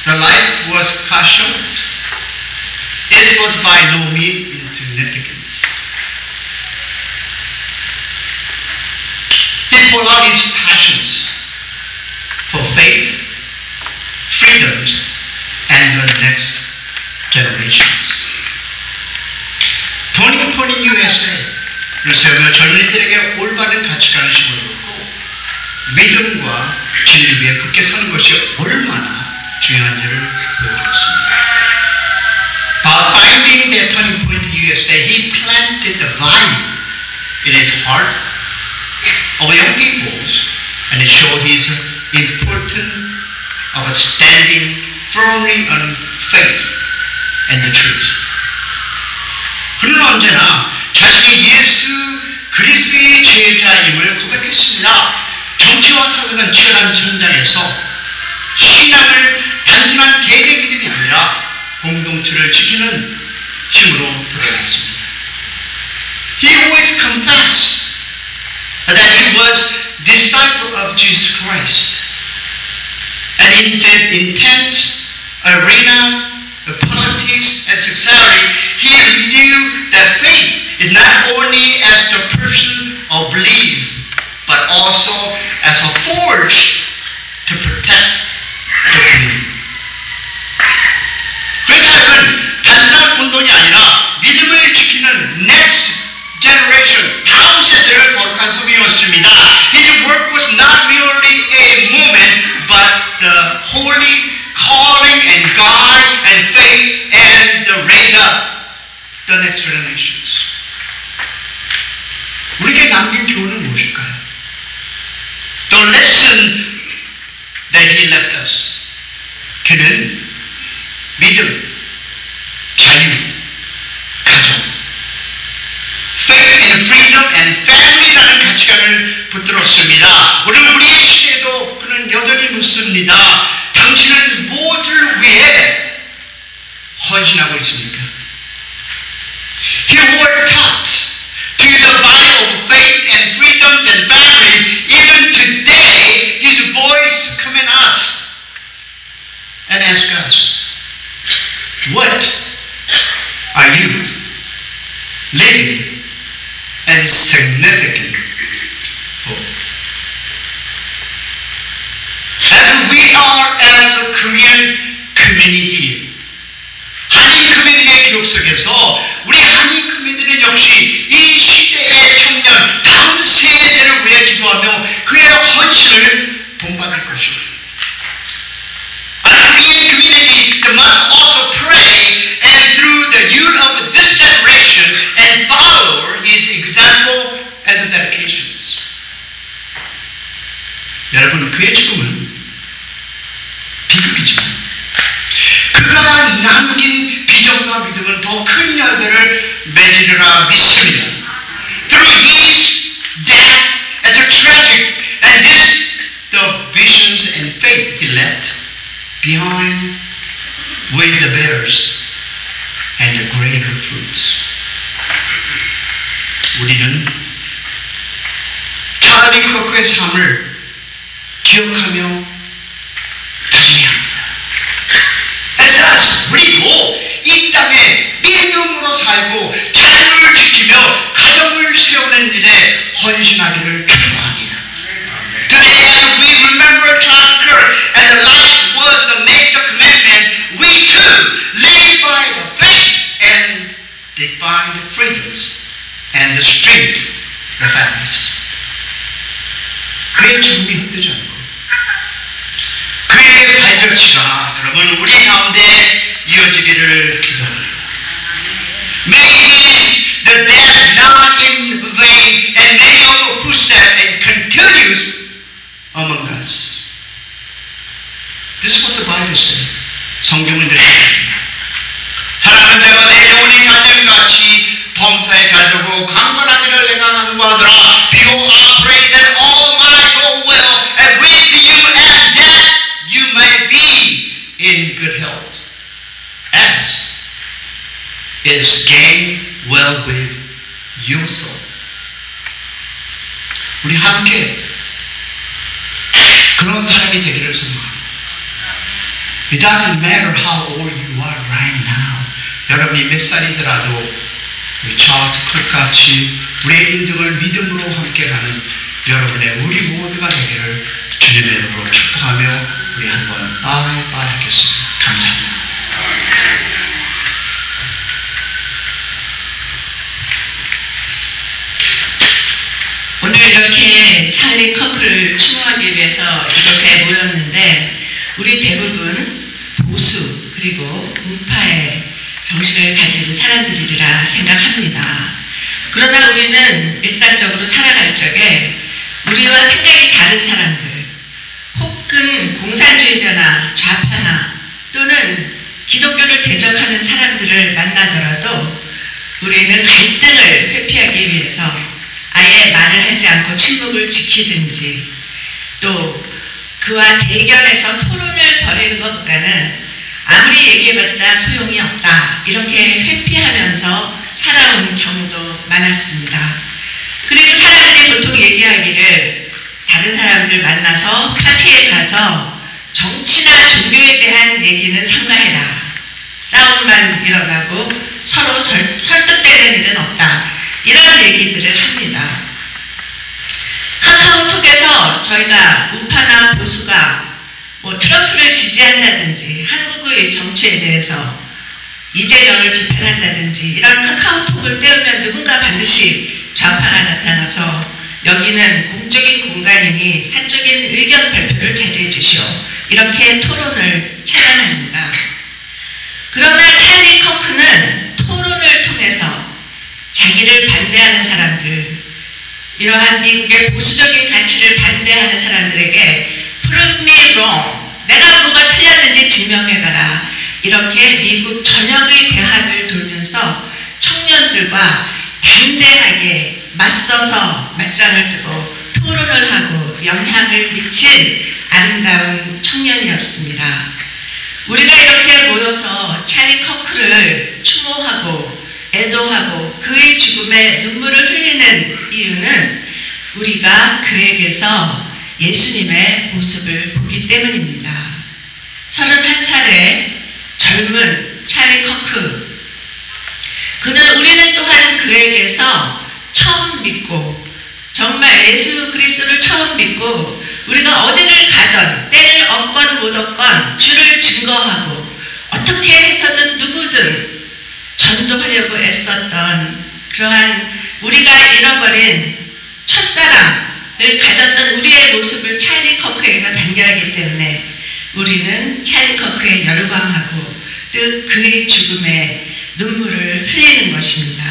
the life was cut short. It was by no means insignificant. He poured out his passions for faith, freedoms, and the next generations. Turning Point USA를 세우며 젊은이들에게 올바른 가치관을 심어줬고 믿음과 진리 위에 굳게 서는 것이 얼마나 중요한지를 보여주었습니다. By finding the Turning Point USA, he planted the vine in his heart of young people, and it showed his importance of standing firmly on faith and the truth. 그는 언제나 자신이 예수 그리스도의 제자임을 고백했습니다. 정치와 사회는 치열한 전장에서 신앙을 단순한 개인의 믿음이 아니라 공동체를 지키는 힘으로 드러냈습니다. He always confessed that he was disciple of Jesus Christ, and in that intense arena of politics and society, he viewed that faith is not only as the person of belief, but also as a force to protect the community. 그 사역은 단순한 운동이 아니라 믿음을 지키는 next generation, 다음 세대를 거룩한 소명이었습니다. His work was not merely a movement, but the holy calling and guide and faith and the raise up the next generations. 우리에게 남긴 교훈은 무엇일까요? The lesson that he left us. 그는 믿음, 자유, 가정, faith and freedom and family라는 가치관을 붙들었습니다. 오늘 우리의 시대에도 그는 여전히 묻습니다. 당신은 무엇을 위해 헌신하고 있습니까? He was taught to the value of faith and freedoms and family. Even today, his voice come in us and ask us, what are you living and significant for? As we are as a Korean community, 한인 커뮤니티의 기록 속에서 우리 한인 커뮤니티는 역시 이 시대의 청년 다음 세대를 위해 기도하며 그의 헌신을 본받을 것입니다. As Korean community, they must also pray and through the youth of this generation and follow his example and the dedications. 여러분, 그의 죽음은 비극 믿습니다. Through his death and the tragic and the visions and faith he left behind with the bears and the greater fruits. 우리는 찰리 커크의 삶을 기억하며 다짐해야 합니다. As us, 우리도 이 땅에 믿음으로 살고 자유를 지키며 가정을 세우는 일에 헌신하기를 축복합니다. Today, as we remember Charles Kirk and the life was to make the commandment, we too live by the faith and define the freedoms and the strength of the families. 그의 죽음이 헛되지 않고 그의 발자취가 여러분 우리 가운데 이어지기를 기도합니다. May his the death not in vain and many of the footsteps and continues among us. This is what the Bible says. 성경은 이렇게 사랑하는 자가 내 영혼이 잘됨 같이 범사에 잘되고 강건하기를 내가 간구하노라. Behold, I pray that all might go well and with you, and that you may be in good health, as is gained well with your soul. 우리 함께 그런 사람이 되기를 소망합니다. It doesn't matter how old you are right now. 여러분이 몇 살이더라도 우리 찰스 클 같이 우리의 인생을 믿음으로 함께 가는 여러분의 우리 모두가 되기를 주님의 이름으로 축복하며 우리 한번 빠이빠이 하겠습니다. 감사합니다. 오늘 이렇게 찰리 커크를 추모하기 위해서 이곳에 모였는데 우리 대부분 보수 그리고 우파의 정신을 가진 사람들이라 생각합니다. 그러나 우리는 일상적으로 살아갈 적에 우리와 생각이 다른 사람들 혹은 공산주의자나 좌파나 또는 기독교를 대적하는 사람들을 만나더라도 우리는 갈등을 회피하기 위해서 아예 말을 하지 않고 침묵을 지키든지 또 그와 대결해서 토론을 벌이는 것보다는 아무리 얘기해봤자 소용이 없다 이렇게 회피하면서 살아온 경우도 많았습니다. 그리고 사람들이 보통 얘기하기를 다른 사람들 만나서 파티에 가서 정치나 종교에 대한 얘기는 삼가해라. 싸움만 일어나고 서로 설득되는 일은 없다. 이런 얘기들을 합니다. 카카오톡에서 저희가 우파나 보수가 트럼프를 지지한다든지 한국의 정치에 대해서 이재명을 비판한다든지 이런 카카오톡을 떼우면 누군가 반드시 좌파가 나타나서 여기는 공적인 공간이니 사적인 의견 발표를 자제해 주시오. 이렇게 토론을 차단합니다. 그러나 찰리 커크는 토론을 통해서 자기를 반대하는 사람들, 이러한 미국의 보수적인 가치를 반대하는 사람들에게 Prove me wrong. 내가 뭐가 틀렸는지 증명해봐라. 이렇게 미국 전역의 대학을 돌면서 청년들과 담대하게 맞서서 맞짱을 뜨고 토론을 하고 영향을 미친 아름다운 청년이었습니다. 우리가 이렇게 모여서 찰리 커크를 추모하고 애도하고 그의 죽음에 눈물을 흘리는 이유는 우리가 그에게서 예수님의 모습을 보기 때문입니다. 31살의 젊은 찰리 커크, 우리는 또한 그에게서 처음 믿고 정말 예수 그리스도를 처음 믿고 우리가 어디를 가던 때를 얻건 못 얻건 주를 증거하고 어떻게 해서든 누구든 전도하려고 애썼던 그러한 우리가 잃어버린 첫사랑을 가졌던 우리의 모습을 찰리 커크에서 발견하기 때문에 우리는 찰리 커크에 열광하고 또 그의 죽음에 눈물을 흘리는 것입니다.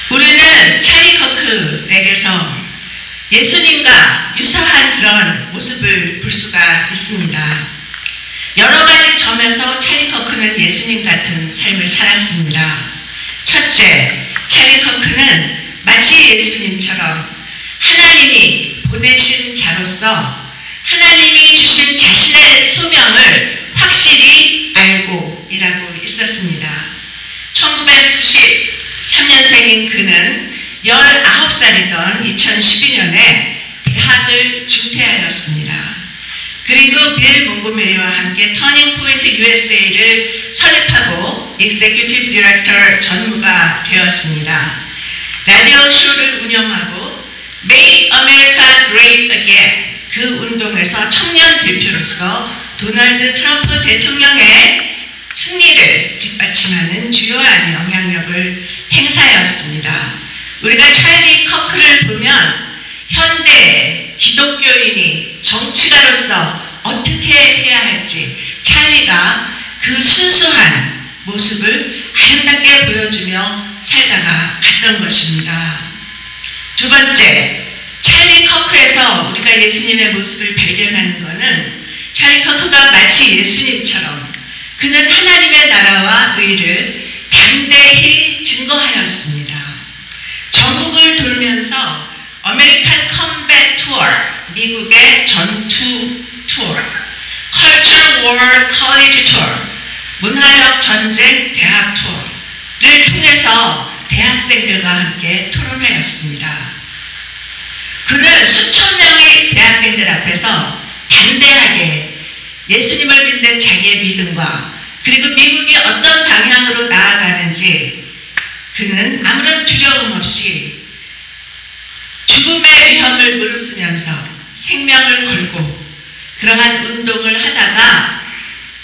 우리는 찰리 커크에게서 예수님과 유사한 그런 모습을 볼 수가 있습니다. 여러 가지 점에서 찰리 커크는 예수님 같은 삶을 살았습니다. 번째, 찰리 커크는 마치 예수님처럼 하나님이 보내신 자로서 하나님이 주신 자신의 소명을 확실히 알고 일하고 있었습니다. 1993년생인 그는 19살이던 2012년에 대학을 중퇴하였습니다. 그리고 빌 몽고메리와 함께 터닝 포인트 USA를 설립하고 Executive Director 전무가 되었습니다. 라디오 쇼를 운영하고 Make America Great Again 그 운동에서 청년 대표로서 도널드 트럼프 대통령의 승리를 뒷받침하는 주요한 영향력을 행사하였습니다. 우리가 찰리 커크를 보면 현대 기독교인이 정치가로서 어떻게 해야 할지 찰리가 그 순수한 모습을 아름답게 보여주며 살다가 갔던 것입니다. 두 번째, 찰리 커크에서 우리가 예수님의 모습을 발견하는 것은 찰리 커크가 마치 예수님처럼 그는 하나님의 나라와 의를 담대히 증거하였습니다. 전국을 돌면서 아메리칸 컴뱃 투어, 미국의 전투 투어, Culture War College Tour, 문화적 전쟁 대학 투어를 통해서 대학생들과 함께 토론하였습니다. 그는 수천 명의 대학생들 앞에서 담대하게 예수님을 믿는 자기의 믿음과 그리고 미국이 어떤 방향으로 나아가는지 그는 아무런 두려움 없이 죽음의 위험을 무릅쓰면서 생명을 걸고 그러한 운동을 하다가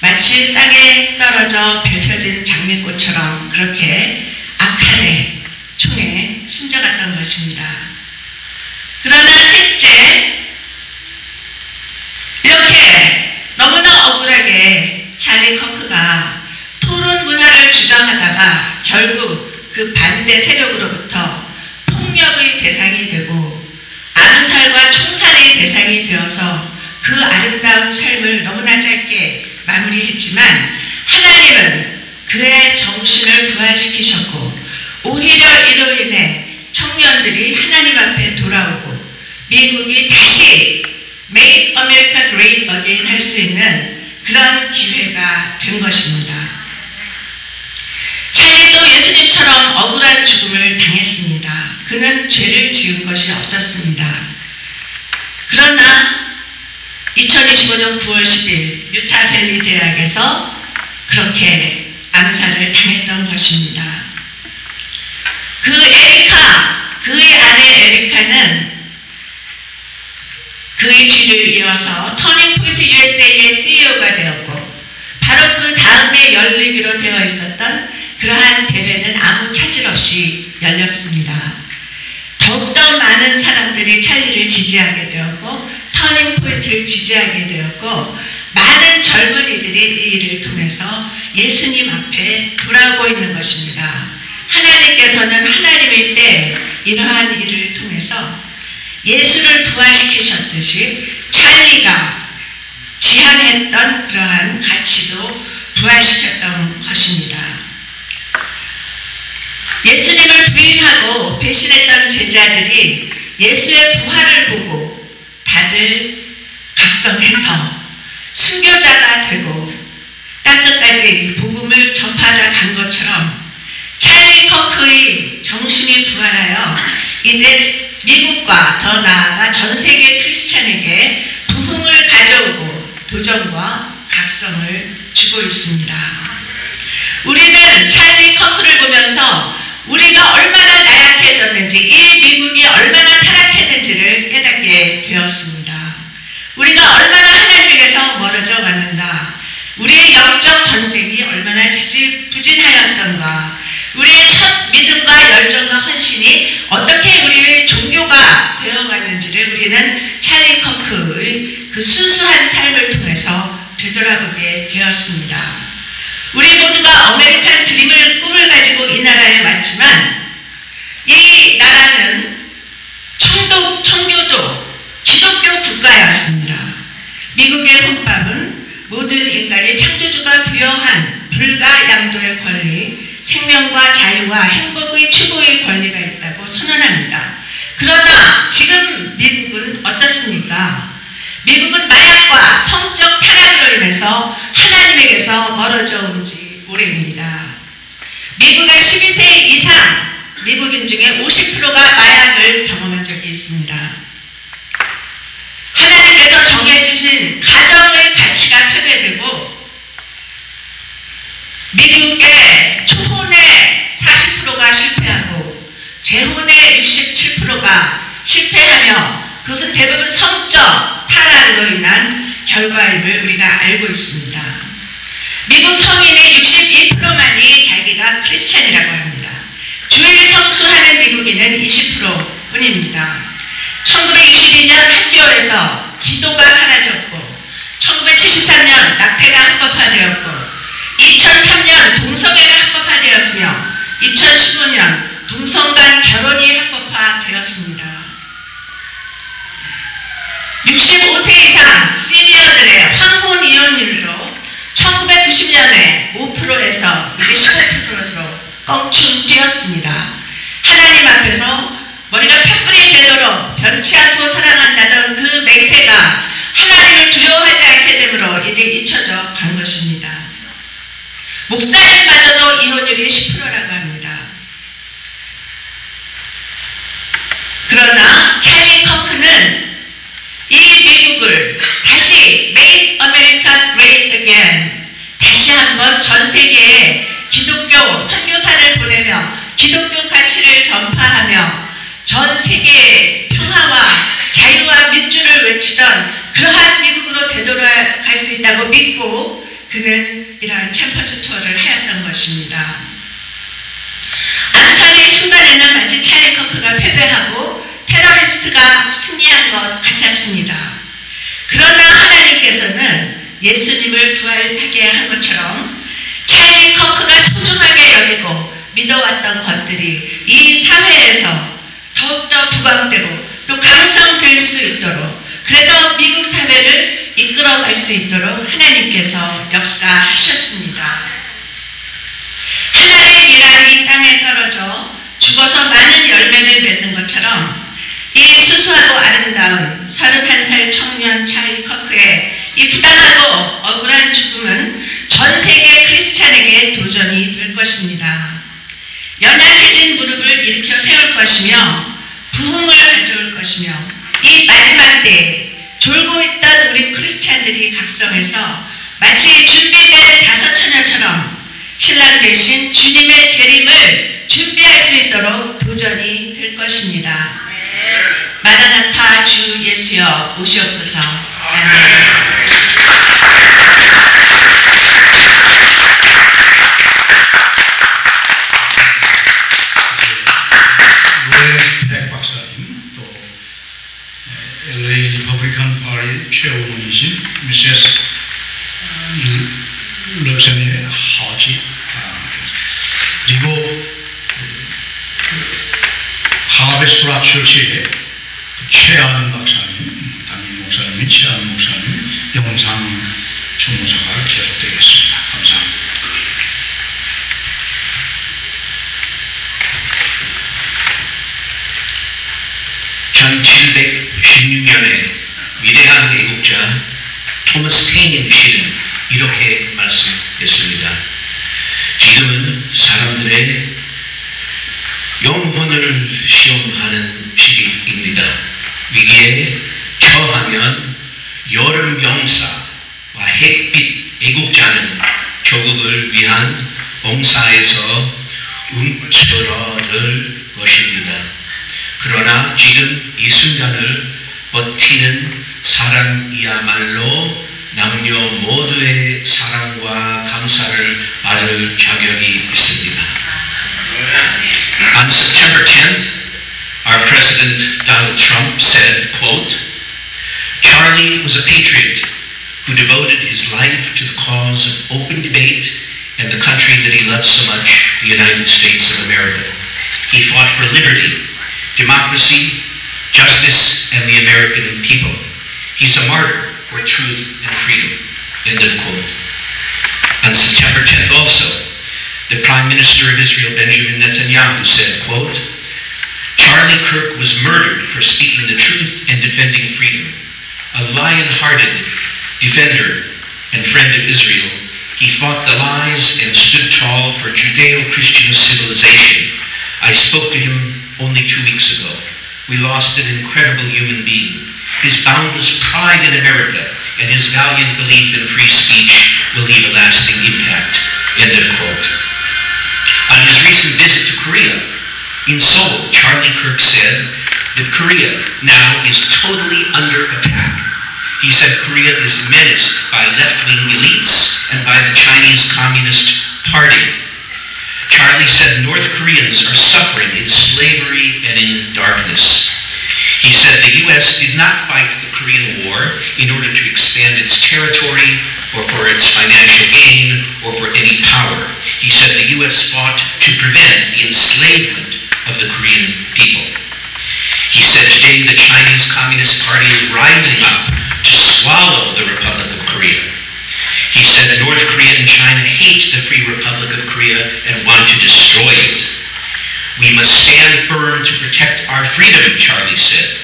마치 땅에 떨어져 밟혀진 장미꽃처럼 그렇게 악한의 총에 숨져갔던 것입니다. 그러나 셋째, 이렇게 너무나 억울하게 찰리 커크가 토론 문화를 주장하다가 결국 그 반대 세력으로부터 폭력의 대상이 되고 암살과 총살의 대상이 되어서 그 아름다운 삶을 너무나 짧게 마무리했지만 하나님은 그의 정신을 부활시키셨고 오히려 이로 인해 청년들이 하나님 앞에 돌아오고 미국이 다시 Make America Great Again 할 수 있는 그런 기회가 된 것입니다. 찰리도 예수님처럼 억울한 죽음을 당했습니다. 그는 죄를 지은 것이 없었습니다. 그러나 2025년 9월 10일 유타밸리 대학에서 그렇게 암살을 당했던 것입니다. 그의 아내 에리카는 그의 뒤를 이어서 터닝 포인트 USA의 CEO가 되었고 바로 그 다음에 열리기로 되어 있었던 그러한 대회는 아무 차질 없이 열렸습니다. 더욱더 많은 사람들이 찰리를 지지하게 되었고 터닝 포인트를 지지하게 되었고 많은 젊은이들이 이 일을 통해서 예수님 앞에 돌아오고 있는 것입니다. 하나님께서는 하나님일 때 이러한 일을 통해서 예수를 부활시키셨듯이 찰리가 지향했던 그러한 가치도 부활시켰던 것입니다. 예수님을 부인하고 배신했던 제자들이 예수의 부활을 보고 다들 각성해서 순교자가 되고 땅끝까지 복음을 전파하다 간 것처럼 찰리 커크의 정신이 부활하여 이제 미국과 더 나아가 전 세계 크리스찬에게 부흥을 가져오고 도전과 각성을 주고 있습니다. 우리는 찰리 커크를 보면서 우리가 얼마나 나약해졌는지 이 미국이 얼마나 타락했는지를 깨닫게 되었습니다. 우리가 얼마나 하나님에게서 멀어져 갔는가, 우리의 영적 전쟁이 얼마나 지지부진하였던가, 우리의 첫 믿음과 열정과 헌신이 어떻게 우리의 종교가 되어갔는지를 우리는 찰리 커크의 그 순수한 삶을 통해서 되돌아보게 되었습니다. 우리 모두가 아메리칸 드림을 꿈을 가지고 이 나라에 왔지만 이 나라는 청교도 기독교 국가였습니다. 미국의 헌법은 모든 인간이 창조주가 부여한 불가양도의 권리, 생명과 자유와 행복의 추구의 권리가 있다고 선언합니다. 그러나 지금 미국은 어떻습니까? 미국은 마약과 성적 타락으로 인해서 하나님에게서 멀어져 온 지 오래입니다. 미국의 12세 이상 미국인 중에 50%가 마약을 경험한 적이 있습니다. 하나님께서 정해주신 가정의 가치가 패배되고 미국의 초혼의 40%가 실패하고 재혼의 67%가 실패하며 그것은 대부분 성적 타락으로 인한 결과임을 우리가 알고 있습니다. 미국 성인의 62%만이 자기가 크리스찬이라고 합니다. 주일 성수하는 미국인은 20%뿐입니다. 1922년 학교에서 기도가 사라졌고 1973년 낙태가 합법화되었고 2003년 동성애가 합법화되었으며 2015년 동성간 결혼이 합법화되었습니다. 65세 이상 시니어들의 황혼 이혼율도 1990년에 5%에서 이제 15%로 껑충 뛰었습니다. 하나님 앞에서 머리가 팥불이 되도록 변치 않고 사랑한다던 그 맹세가 하나님을 두려워하지 않게 되므로 이제 잊혀져 간 것입니다. 목사님마저도 이혼율이 10%라고 합니다. 그러나 찰리 커크는 이 미국을 다시 Make America Great Again, 다시 한번 전 세계에 기독교 선교사를 보내며 기독교 가치를 전파하며 전 세계에 평화와 자유와 민주를 외치던 그러한 미국으로 되돌아갈 수 있다고 믿고 그는 이러한 캠퍼스 투어를 하였던 것입니다. 암살의 순간에는 마치 찰리 커크가 패배하고 테러리스트가 승리한 것 같았습니다. 그러나 하나님께서는 예수님을 부활하게 한 것처럼 찰리 커크가 소중하게 여기고 믿어왔던 것들이 이 사회에서 더욱더 부각되고 또 강성될 수 있도록, 그래서 미국 사회를 이끌어갈 수 있도록 하나님께서 역사하셨습니다. 하나의 미랄이 이 땅에 떨어져 죽어서 많은 열매를 맺는 것처럼 이 순수하고 아름다운 31살 청년 찰리 커크의 이 부당하고 억울한 죽음은 전 세계 크리스찬에게 도전이 될 것입니다. 연약해진 무릎을 일으켜 세울 것이며 부흥을 가져올 것이며 이 마지막 때에 졸고 있던 우리 크리스찬들이 각성해서 마치 준비된 다섯 처녀처럼 신랑 대신 주님의 재림을 준비할 수 있도록 도전이 될 것입니다. 마라나타 주 예수여 오시옵소서. 백 박사님, 또 LA 리퍼블리칸 파티 최고위원이신 미세스 럽센의 하지, 그리고 하베스트 락 철치의 최아는 박사님, 담임 목사님, 최아는 목사님, 영상 주무사가 계속되겠습니다. 감사합니다. (1716년에) 위대한 애국자 토마스 페인의 시는 이렇게 말씀했습니다. 지금은 사람들의 영혼을 시험하는 시기입니다. 위기에 처하면 여름 병사와 햇빛 애국자는 조국을 위한 봉사에서 움츠러들 것입니다. 그러나 지금 이 순간을 버티는 사람이야말로 남녀 모두의 사랑과 감사를 받을 자격이 있습니다. On September 10th, our President Donald Trump said, quote, "Charlie was a patriot who devoted his life to the cause of open debate and the country that he loved so much, the United States of America. He fought for liberty, democracy, justice, and the American people. He's a martyr for truth and freedom." End of quote. On September 10th also, The Prime Minister of Israel, Benjamin Netanyahu, said, quote, Charlie Kirk was murdered for speaking the truth and defending freedom. A lion-hearted defender and friend of Israel, he fought the lies and stood tall for Judeo-Christian civilization. I spoke to him only 2 weeks ago. We lost an incredible human being. His boundless pride in America and his valiant belief in free speech will leave a lasting impact. End of quote. On his recent visit to Korea, in Seoul, Charlie Kirk said that Korea now is totally under attack. He said Korea is menaced by left-wing elites and by the Chinese Communist Party. Charlie said North Koreans are suffering in slavery and in darkness. He said the U.S. did not fight the Korean War in order to expand its territory or for its financial gain or for any power. He said the U.S. fought to prevent the enslavement of the Korean people. He said today the Chinese Communist Party is rising up to swallow the Republic of Korea. He said North Korea and China hate the Free Republic of Korea and want to destroy it. We must stand firm to protect our freedom, Charlie said.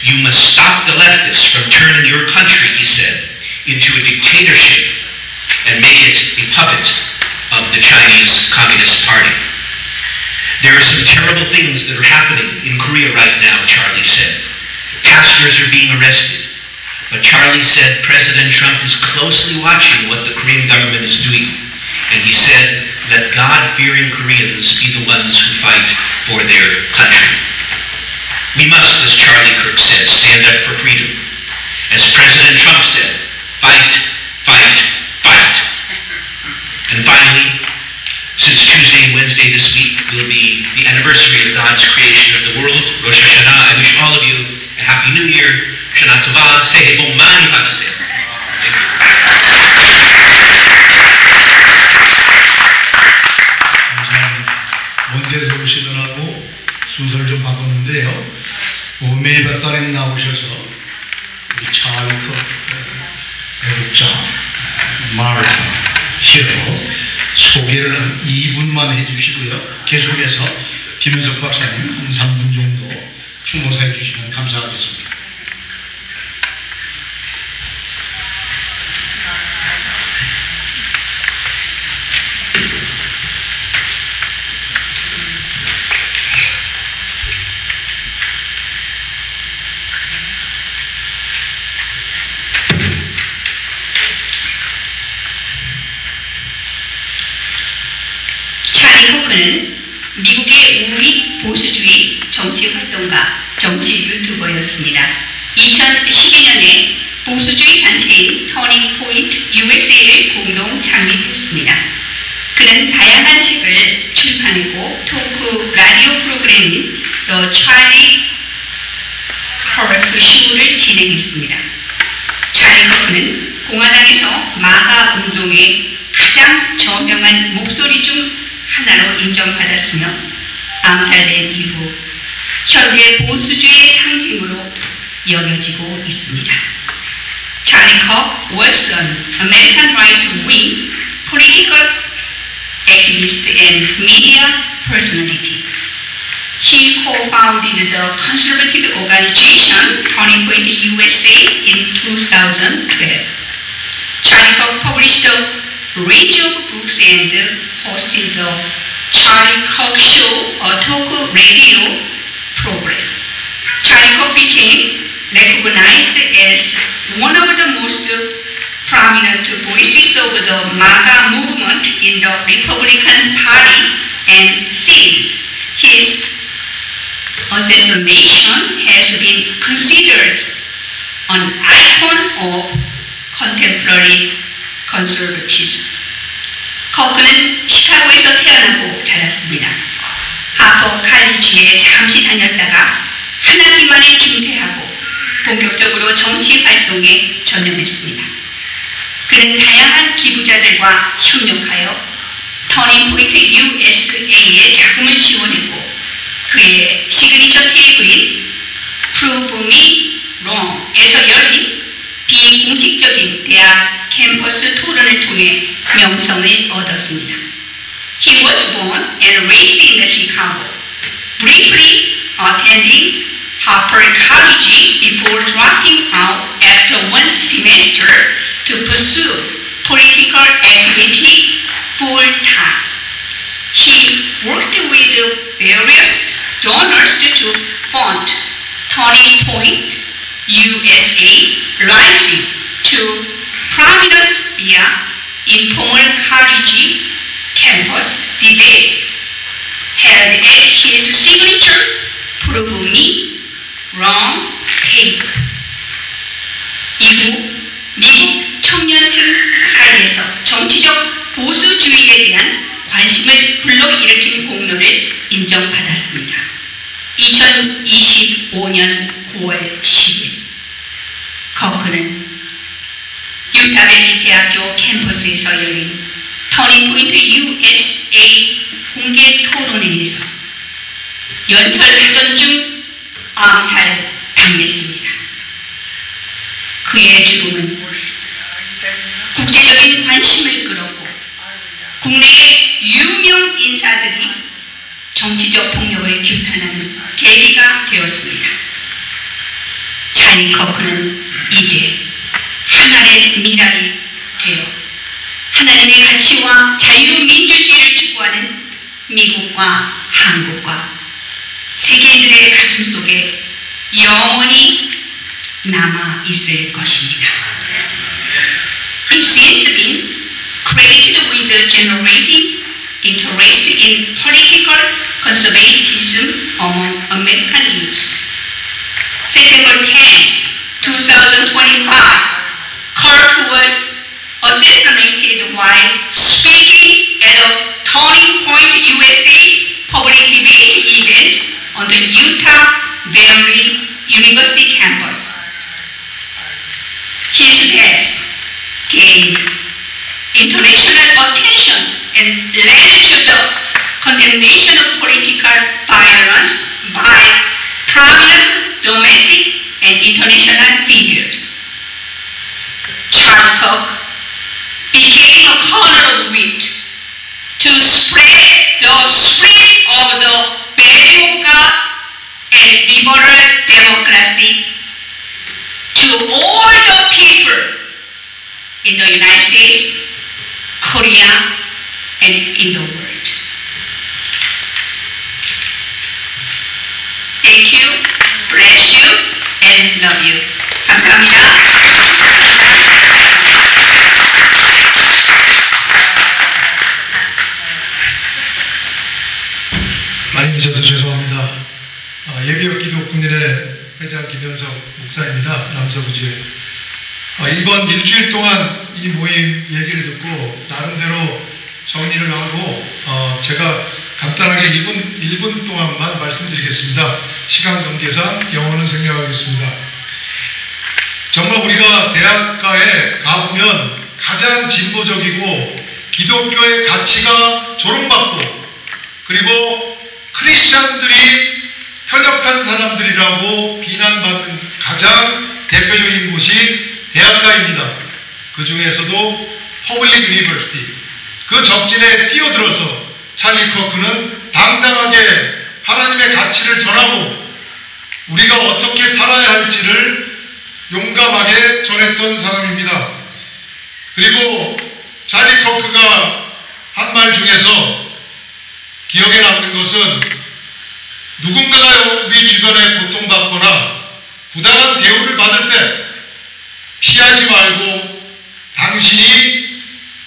You must stop the leftists from turning your country, he said, into a dictatorship and make it a puppet of the Chinese Communist Party. There are some terrible things that are happening in Korea right now, Charlie said. Pastors are being arrested. But Charlie said President Trump is closely watching what the Korean government is doing. And he said, let God-fearing Koreans be the ones who fight for their country. We must, as Charlie Kirk said, stand up for freedom. As President Trump said, fight, fight, fight. And finally, since Tuesday and Wednesday this week will be the anniversary of God's creation of the world, Rosh Hashanah, I wish all of you a Happy New Year, Shana Tova, 새해 복 많이 받으세요. 원대에서 오시느라고 순서를 좀 바꿨는데요. 오메이 박사님 나오셔서 우리 찰크 애국자 마르타 히로 소개를 2분만 해주시고요. 계속해서 김현석 박사님 한 3분 정도 충고해 주시면 감사하겠습니다. 찰리 미국의 우익 보수주의 정치활동가, 정치 유튜버였습니다. 2012년에 보수주의 단체인 터닝 포인트 USA를 공동 창립했습니다. 그는 다양한 책을 출판했고 토크 라디오 프로그램인 The Charlie Kirk Show를 진행했습니다. 찰리 커크는 공화당에서 마가 운동의 가장 저명한 목소리 중 하나로 인정받았으며 암살된 이후 현대 보수주의 상징으로 여겨지고 있습니다. Charlie Kirk was an American right-wing political activist and media personality. He co-founded the conservative organization Turning Point USA in 2012. Charlie Kirk published a range of books and hosted the Charlie Kirk Show, a talk radio program. Charlie Kirk became recognized as one of the most prominent voices of the MAGA movement in the Republican Party, and since his assassination has been considered an icon of contemporary conservatism. 커크는 시카고에서 태어나고 자랐습니다. 하버 칼리지에 잠시 다녔다가 한 학기 만에 중퇴하고 본격적으로 정치 활동에 전념했습니다. 그는 다양한 기부자들과 협력하여 터닝 포인트 USA에 자금을 지원했고 그의 시그니처 테이블인 Prove Me Wrong에서 열린 비공식적인 대학 캠퍼스 토론을 통해 명성을 얻었습니다. He was born and raised in Chicago, briefly attending Harper College before dropping out after one semester to pursue political activity full-time. He worked with various donors to fund Turning Point USA, rising to prominence via informal college campus debates held at his signature Prove Me Wrong paper. 이후 미국 청년층 사이에서 정치적 보수주의에 대한 관심을 불러일으킨 공로를 인정받았습니다. 2025년 9월 10일 커크는 유타밸리 대학교 캠퍼스에서 열린 터닝포인트 USA 공개 토론회에서 연설하던 중 암살당했습니다. 그의 죽음은 국제적인 관심을 끌었고 국내의 유명 인사들이 정치적 폭력을 규탄하는 계기가 되었습니다. 찰리 커크는 이제 하나의 미랄이 되어 하나님의 가치와 자유민주주의를 추구하는 미국과 한국과 세계인들의 가슴 속에 영원히 남아 있을 것입니다. He has been credited with generating interest in political conservatism among American youth. September 10th, 2025, Kirk was assassinated while speaking at a Turning Point USA public debate event on the Utah Valley University campus. His death gained international attention and led to the condemnation of political violence by prominent domestic and international figures. Charles Kirk became a colonel of wit to spread the spirit of the value of God and liberal democracy to all the people in the United States, Korea, and in the world. Thank you, bless you, and love you. 감사합니다. 많이 늦어서 죄송합니다. 예비역 기도 국민의 회장 김현석 목사입니다. 남서부지회. 이번 일주일 동안 이 모임 얘기를 듣고 나름대로 정리를 하고 제가 간단하게 1분 동안만 말씀드리겠습니다. 시간 관계상 영어는 생략하겠습니다. 정말 우리가 대학가에 가보면 가장 진보적이고 기독교의 가치가 조롱받고 그리고 크리스찬들이 편협한 사람들이라고 비난받는 가장 대표적인 곳이 대학가입니다. 그 중에서도 퍼블릭 유니버시티, 그 적진에 뛰어들어서 찰리 커크는 당당하게 하나님의 가치를 전하고 우리가 어떻게 살아야 할지를 용감하게 전했던 사람입니다. 그리고 찰리 커크가 한 말 중에서 기억에 남는 것은 누군가가 우리 주변에 고통받거나 부당한 대우를 받을 때 피하지 말고 당신이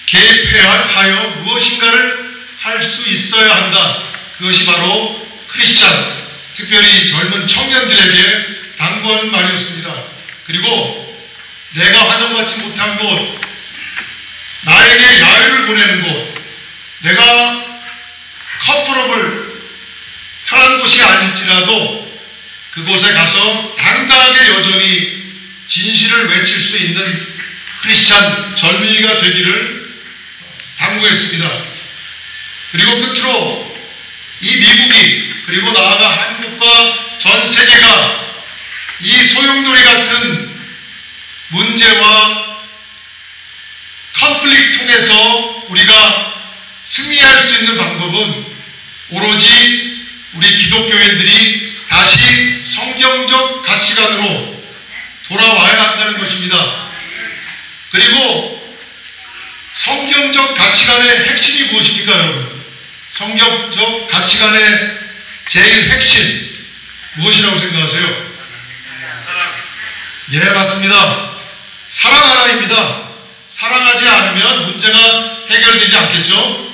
개입하여 무엇인가를 할 수 있어야 한다. 그것이 바로 크리스찬, 특별히 젊은 청년들에게 당부하는 말이었습니다. 그리고 내가 환영받지 못한 곳, 나에게 야유를 보내는 곳, 내가 컴포러블 편한 곳이 아닐지라도 그곳에 가서 당당하게 여전히 진실을 외칠 수 있는 크리스찬 젊은이가 되기를 당부했습니다. 그리고 끝으로 이 미국이 그리고 나아가 한국과 전 세계가 이 소용돌이 같은 문제와 컨플릭트 통해서 우리가 승리해야 승리할 수 있는 방법은 오로지 우리 기독교인들이 다시 성경적 가치관으로 돌아와야 한다는 것입니다. 그리고 성경적 가치관의 핵심이 무엇입니까, 여러분? 성경적 가치관의 제일 핵심 무엇이라고 생각하세요? 예, 맞습니다. 사랑하라입니다. 사랑하지 않으면 문제가 해결되지 않겠죠?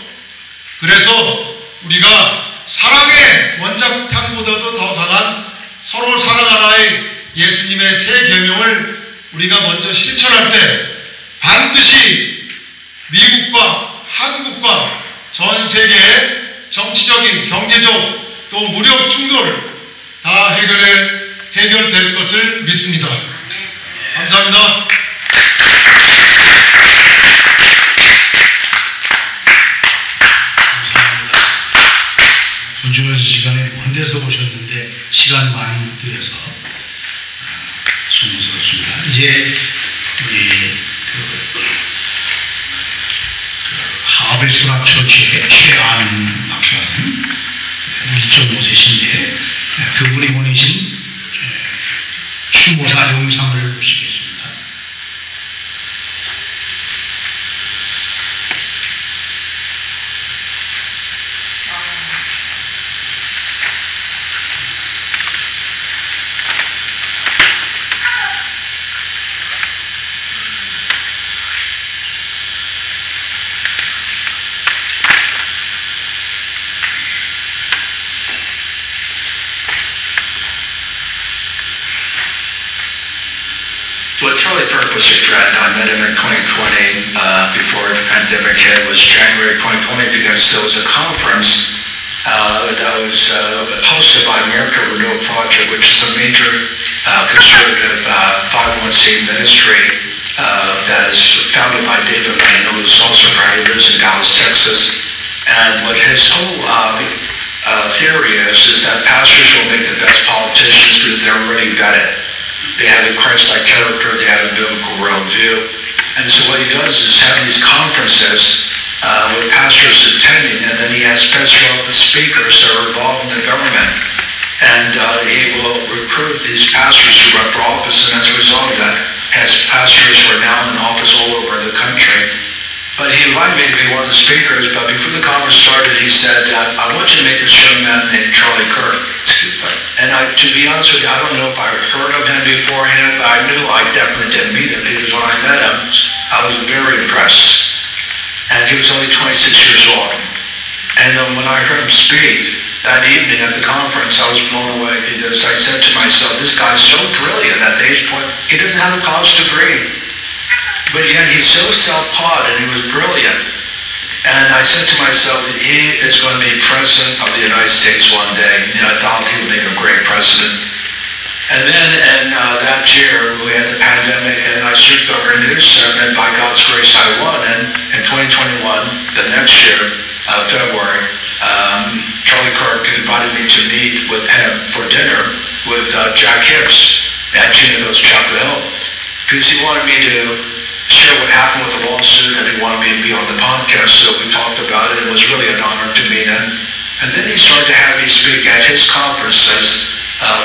그래서 우리가 사랑의 원작판보다도 더 강한 서로 사랑하라의 예수님의 새 계명을 우리가 먼저 실천할 때 반드시 미국과 한국과 전 세계의 정치적인, 경제적, 또 무력 충돌 다 해결될 것을 믿습니다. 감사합니다. 분주한 시간에 먼 데서 오셨는데 시간 많이 들여서 수고스럽습니다. 이제 우리 하벨 소락처치의 최안 박사님 1.5세신데 그분이 보내신 추모사 영상을 보시겠습니다. What Charlie Kirk was a friend. I met him in 2020 before the pandemic hit. Was January 2020 because there was a conference that was hosted by America Renewal Project, which is a major conservative 501c ministry that is founded by David Lane, who is also he lives in Dallas, Texas. And what his whole theory is that pastors will make the best politicians because they're already vetted. They have a Christ-like character, they have a biblical worldview. And so what he does is have these conferences with pastors attending, and then he has special speakers that are involved in the government. And he will recruit these pastors who run for office, and as a result of that, has pastors who are now in office all over the country. But he invited me to be one of the speakers, but before the conference started, he said, I want you to meet this young man named Charlie Kirk. And to be honest with you, I don't know if I heard of him beforehand, but I knew I definitely didn't meet him because when I met him, I was very impressed. And he was only 26 years old. And when I heard him speak that evening at the conference, I was blown away because I said to myself, this guy's so brilliant at the age point, he doesn't have a college degree. But yet he's so self-taught and he was brilliant. And I said to myself that he is going to be president of the United States one day. And I thought he would make a great president. And then in that year, we had the pandemic, and I searched over news, and by God's grace, I won. And in 2021, the next year, February, Charlie Kirk invited me to meet with him for dinner with Jack Hibbs at Chino Hills Chapel Hill, because he wanted me to share what happened with the lawsuit, and he wanted me to be on the podcast, so we talked about it. It was really an honor to meet him. And then he started to have me speak at his conferences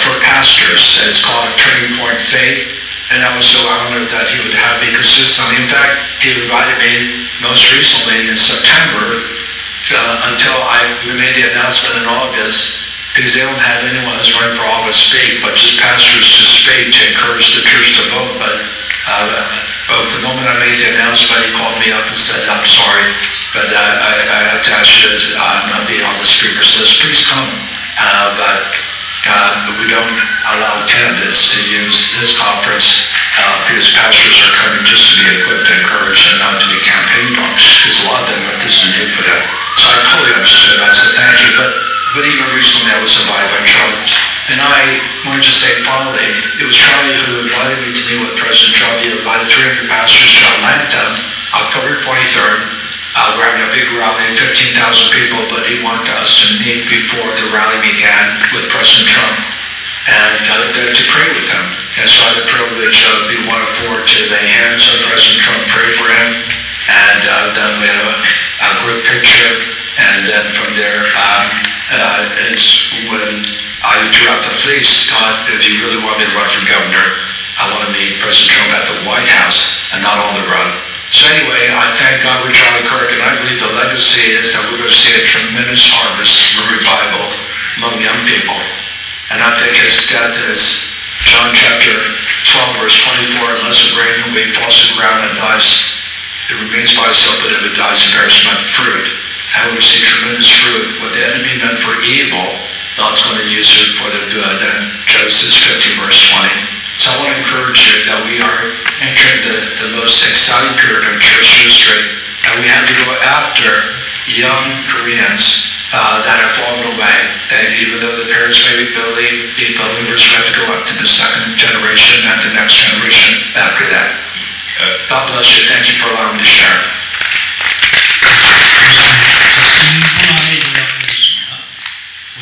for pastors. It's called Turning Point Faith, and I was so honored that he would have me consistently. In fact, he invited me most recently in September until we made the announcement in August, because they don't have anyone who's running for office speak, but just pastors to speak to encourage the church to vote. But the moment I made the announcement, he called me up and said, I'm sorry, but I have to ask you to not be on the speaker's list. Please come. But we don't allow candidates to use this conference because pastors are coming just to be equipped and encouraged and not to be campaign bumps, because a lot of them are this is new for them. So I totally understood. I said, thank you. But even recently I was invited by Charlie. And I wanted to say finally, it was Charlie who invited me to meet with President Trump. He invited 300 pastors to Atlanta, October 23rd. We're having a big rally, 15,000 people, but he wanted us to meet before the rally began with President Trump and to pray with him. And so I had the privilege of being one of four to lay hands on President Trump, pray for him, and then we had a group picture. And then from there, it's when I threw out the fleece, thought, if you really want me to run for governor, I want to meet President Trump at the White House and not on the road. So anyway, I thank God with Charlie Kirk, and I believe the legacy is that we're going to see a tremendous harvest of revival among young people. And I think his death is John chapter 12, verse 24, unless the grain of wheat falls to the ground and dies, it remains by itself, but if it dies, it bears much fruit. And we see tremendous fruit. What the enemy meant for evil, God's going to use it for the good. And Genesis 50, verse 20. So I want to encourage you that we are entering the most exciting period of church history, and we have to go after young Koreans that have fallen away. And even though the parents may be believers, we have to go up to the second generation and the next generation after that. God bless you. Thank you for allowing me to share.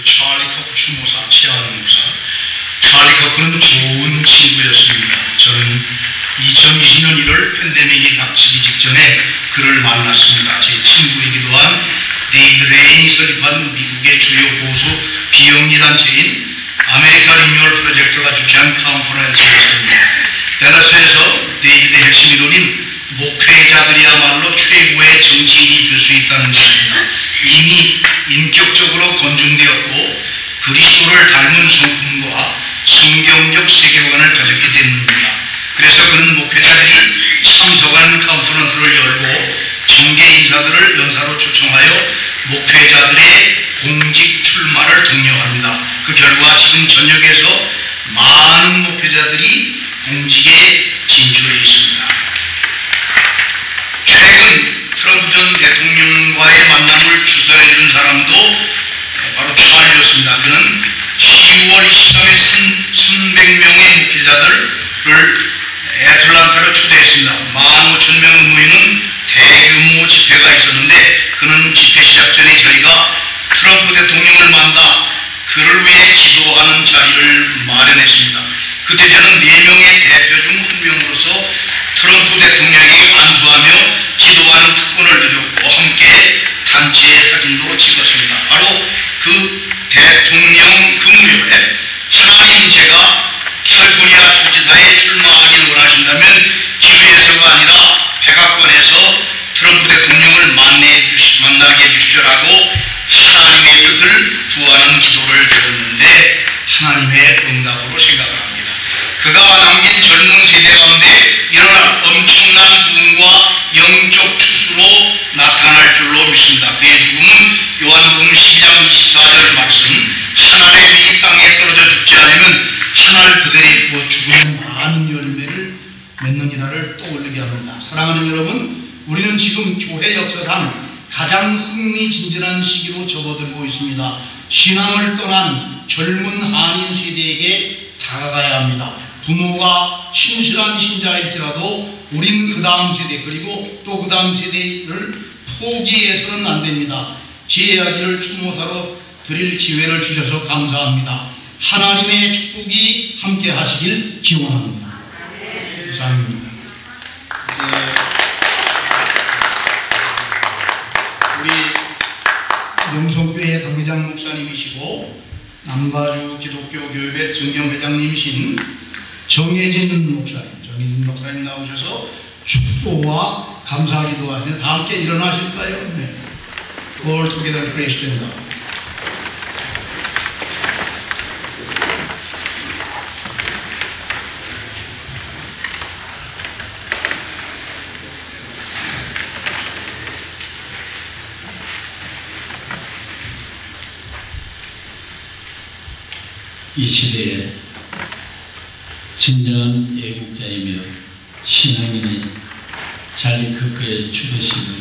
찰리 커크 추모사, 치아하는 목사. 찰리 커크는 좋은 친구였습니다. 저는 2020년 1월 팬데믹이 닥치기 직전에 그를 만났습니다. 제 친구이기도 한 데이비드 레인이 설립한 미국의 주요 보수 비영리 단체인 아메리카 리뉴얼 프로젝트가 주최한 컨퍼런스였습니다. 댈러스에서 데이비드의 핵심 이론인 목회자들이야말로 최고의 정치인이 될 수 있다는 것입니다. 이미 인격적으로 건중되었고 그리스도를 닮은 성품과 성경적 세계관을 가졌기 때문입니다. 그래서 그는 목회자들이 참석하는 컨퍼런스를 열고 정계 인사들을 연사로 초청하여 목회자들의 공직 출마를 독려합니다. 그 결과 지금 전역에서 많은 목회자들이 공직에 진출해 있습니다. 최근 트럼프 전 대통령과의 만남을 주선해 준 사람도 바로 찰리였습니다. 그는 10월 23일 300명의 목회자들을 애틀란타로 초대했습니다. 15,000명의 모이는 대규모 집회가 있었는데 그는 집회 시작 전에 저희가 트럼프 대통령을 만나 그를 위해 기도하는 자리를 마련했습니다. 그때 저는 4명의 대표 중 1명으로서 트럼프 대통령에게 안수하며 기도하는 특권을 드렸고 함께 단체 사진도 찍었습니다. 바로 그 대통령 그 무렵에 하나님 제가 캘리포니아 주지사에 출마하기를 원하신다면 기도에서가 아니라 백악관에서 트럼프 대통령을 만나게 해주시라고 하나님의 뜻을 구하는 기도를 드렸는데 하나님의 응답으로 생각을 합니다. 그가 남긴 젊은 세대 가운데 일어날 엄청난 부흥과 영적 추수로 나타날 줄로 믿습니다. 그의 죽음은 요한복음 12장 24절 말씀 하늘의 빛이 땅에 떨어져 죽지 않으면 하늘 그대로 입고 죽은 많은 열매를 맺느니라를 떠올리게 합니다. 사랑하는 여러분, 우리는 지금 교회 역사상 가장 흥미진진한 시기로 접어들고 있습니다. 신앙을 떠난 젊은 한인 세대에게 다가가야 합니다. 부모가 신실한 신자일지라도 우리는 그 다음 세대 그리고 또 그 다음 세대를 포기해서는 안 됩니다. 제 이야기를 추모사로 드릴 기회를 주셔서 감사합니다. 하나님의 축복이 함께 하시길 기원합니다. 감사합니다. 우리 영성교회 당회장 목사님이시고 남가주 기독교 교회 정경회장님이신 정혜진 목사님 나오셔서 축도와 감사기도 하시는 다 함께 일어나실까요? 네. All together praise the Lord. 이 시대에 진정한 애국자이며 신앙인의 찰리 커크의 추도식을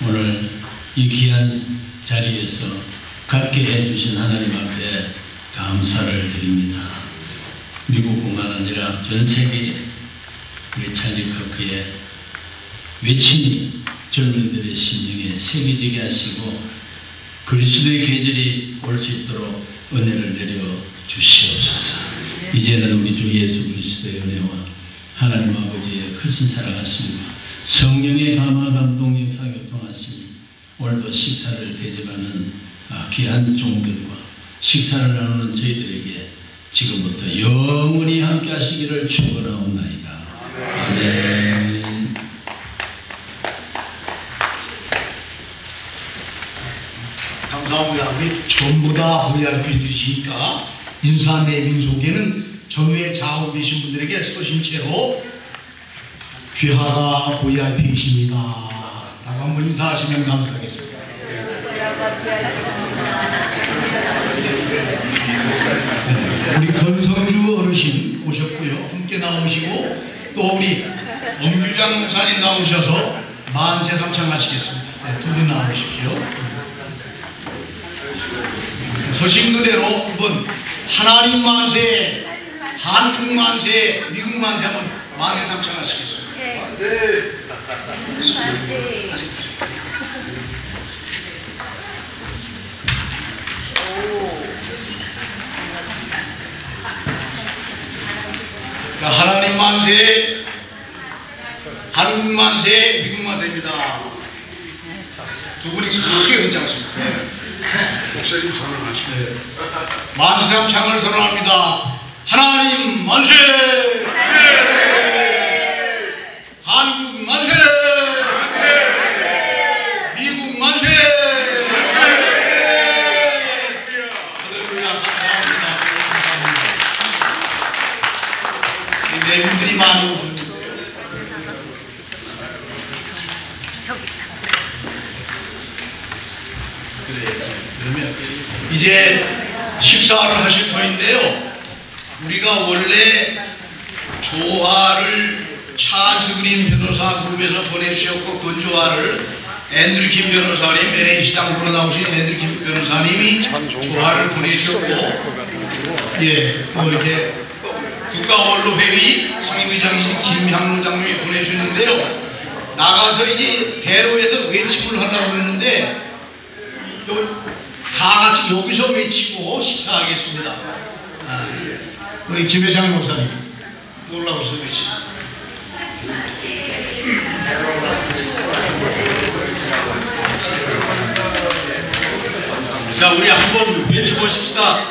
오늘 이 귀한 자리에서 갖게 해주신 하나님 앞에 감사를 드립니다. 미국뿐만 아니라 전 세계에 우리 찰리 커크의 외침이 젊은이들의 심령에 새겨지게 하시고 그리스도의 계절이 올 수 있도록 은혜를 내려 주시옵소서. 이제는 우리 주 예수 그리스도의 은혜와 하나님 아버지의 크신 사랑하심과 성령의 감화 감동 역사 교통하심이 오늘 오늘도 식사를 대접하는 귀한 종들과 식사를 나누는 저희들에게 지금부터 영원히 함께 하시기를 축원하옵나이다. 아멘. 감사합니다. 전부 다 VIP들이시니까 인사 내민 속에는 전후에 좌우 계신 분들에게 서신 채로 귀하가 VIP이십니다 라고 한번 인사하시면 감사하겠습니다. 우리 권성주 어르신 오셨고요. 함께 나오시고 또 우리 엄규장 목사님 나오셔서 만세 삼창하시겠습니다. 네, 두 분 나오십시오. 서신 그대로 한번 하나님 만세, 한국 만세, 미국 만세 한번 만세 삼창하시겠습니다. 만세. 하나님 만세, 한국 만세, 미국 만세입니다. 두 분이 크게 은장하십니다. 목사님 선언하시네. 만세 삼창을 선언합니다. 하나님 만세, 한국 만세, 미국 만세. 할렐루야. 감사합니다. 내분들이 많이 오십니다. 그러면 이제 식사를 하실 터인데요. 우리가 원래 조화를 찰스 그린 변호사 그룹에서 보내주셨고 그 조화를 앤드류 킴 변호사님, LA 시장으로 나오신 앤드류 킴 변호사님이 조화를 보내주셨고, 예, 뭐 이렇게 국가원로회의 상임의장이신 김향로 장님이 보내주셨는데요. 나가서 이제 대로에서 외침을 하려고 그러는데 다 같이 여기서 외치고 식사하겠습니다. 우리 김회장 목사님 올라오셔서 외치죠. 자, 우리 한번 외쳐보십시다.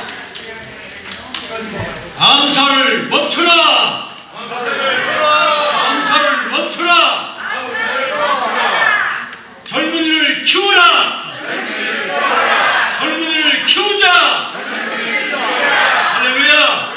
암살을 멈춰라! 암살을 멈춰라! 젊은이를 키우라! 젊은이를 키우자! 할렐루야!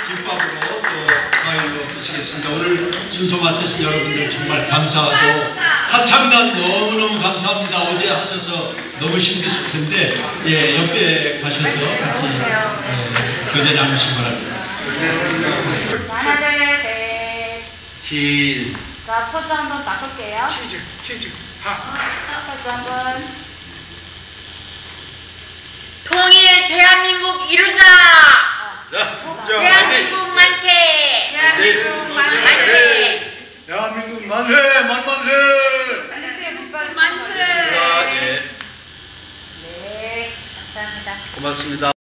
김밥으로 또 과일로 드시겠습니다. 오늘 순서 맡으신 여러분들 정말 감사하고 합창단 너무너무 감사합니다. 어제 하셔서 너무 힘드실 텐데 예, 옆에 가셔서 같이 교제 나누시기 바랍니다. 하나 둘 셋. 치즈. 자, 포즈 한번 바꿀게요. 치즈. 포즈 한번. 통일 대한민국 이루자. 대한민국 만세. 대한민국 만세. 대한민국 만세, 만만세. 만세. 네, 네, 감사합니다. 고맙습니다.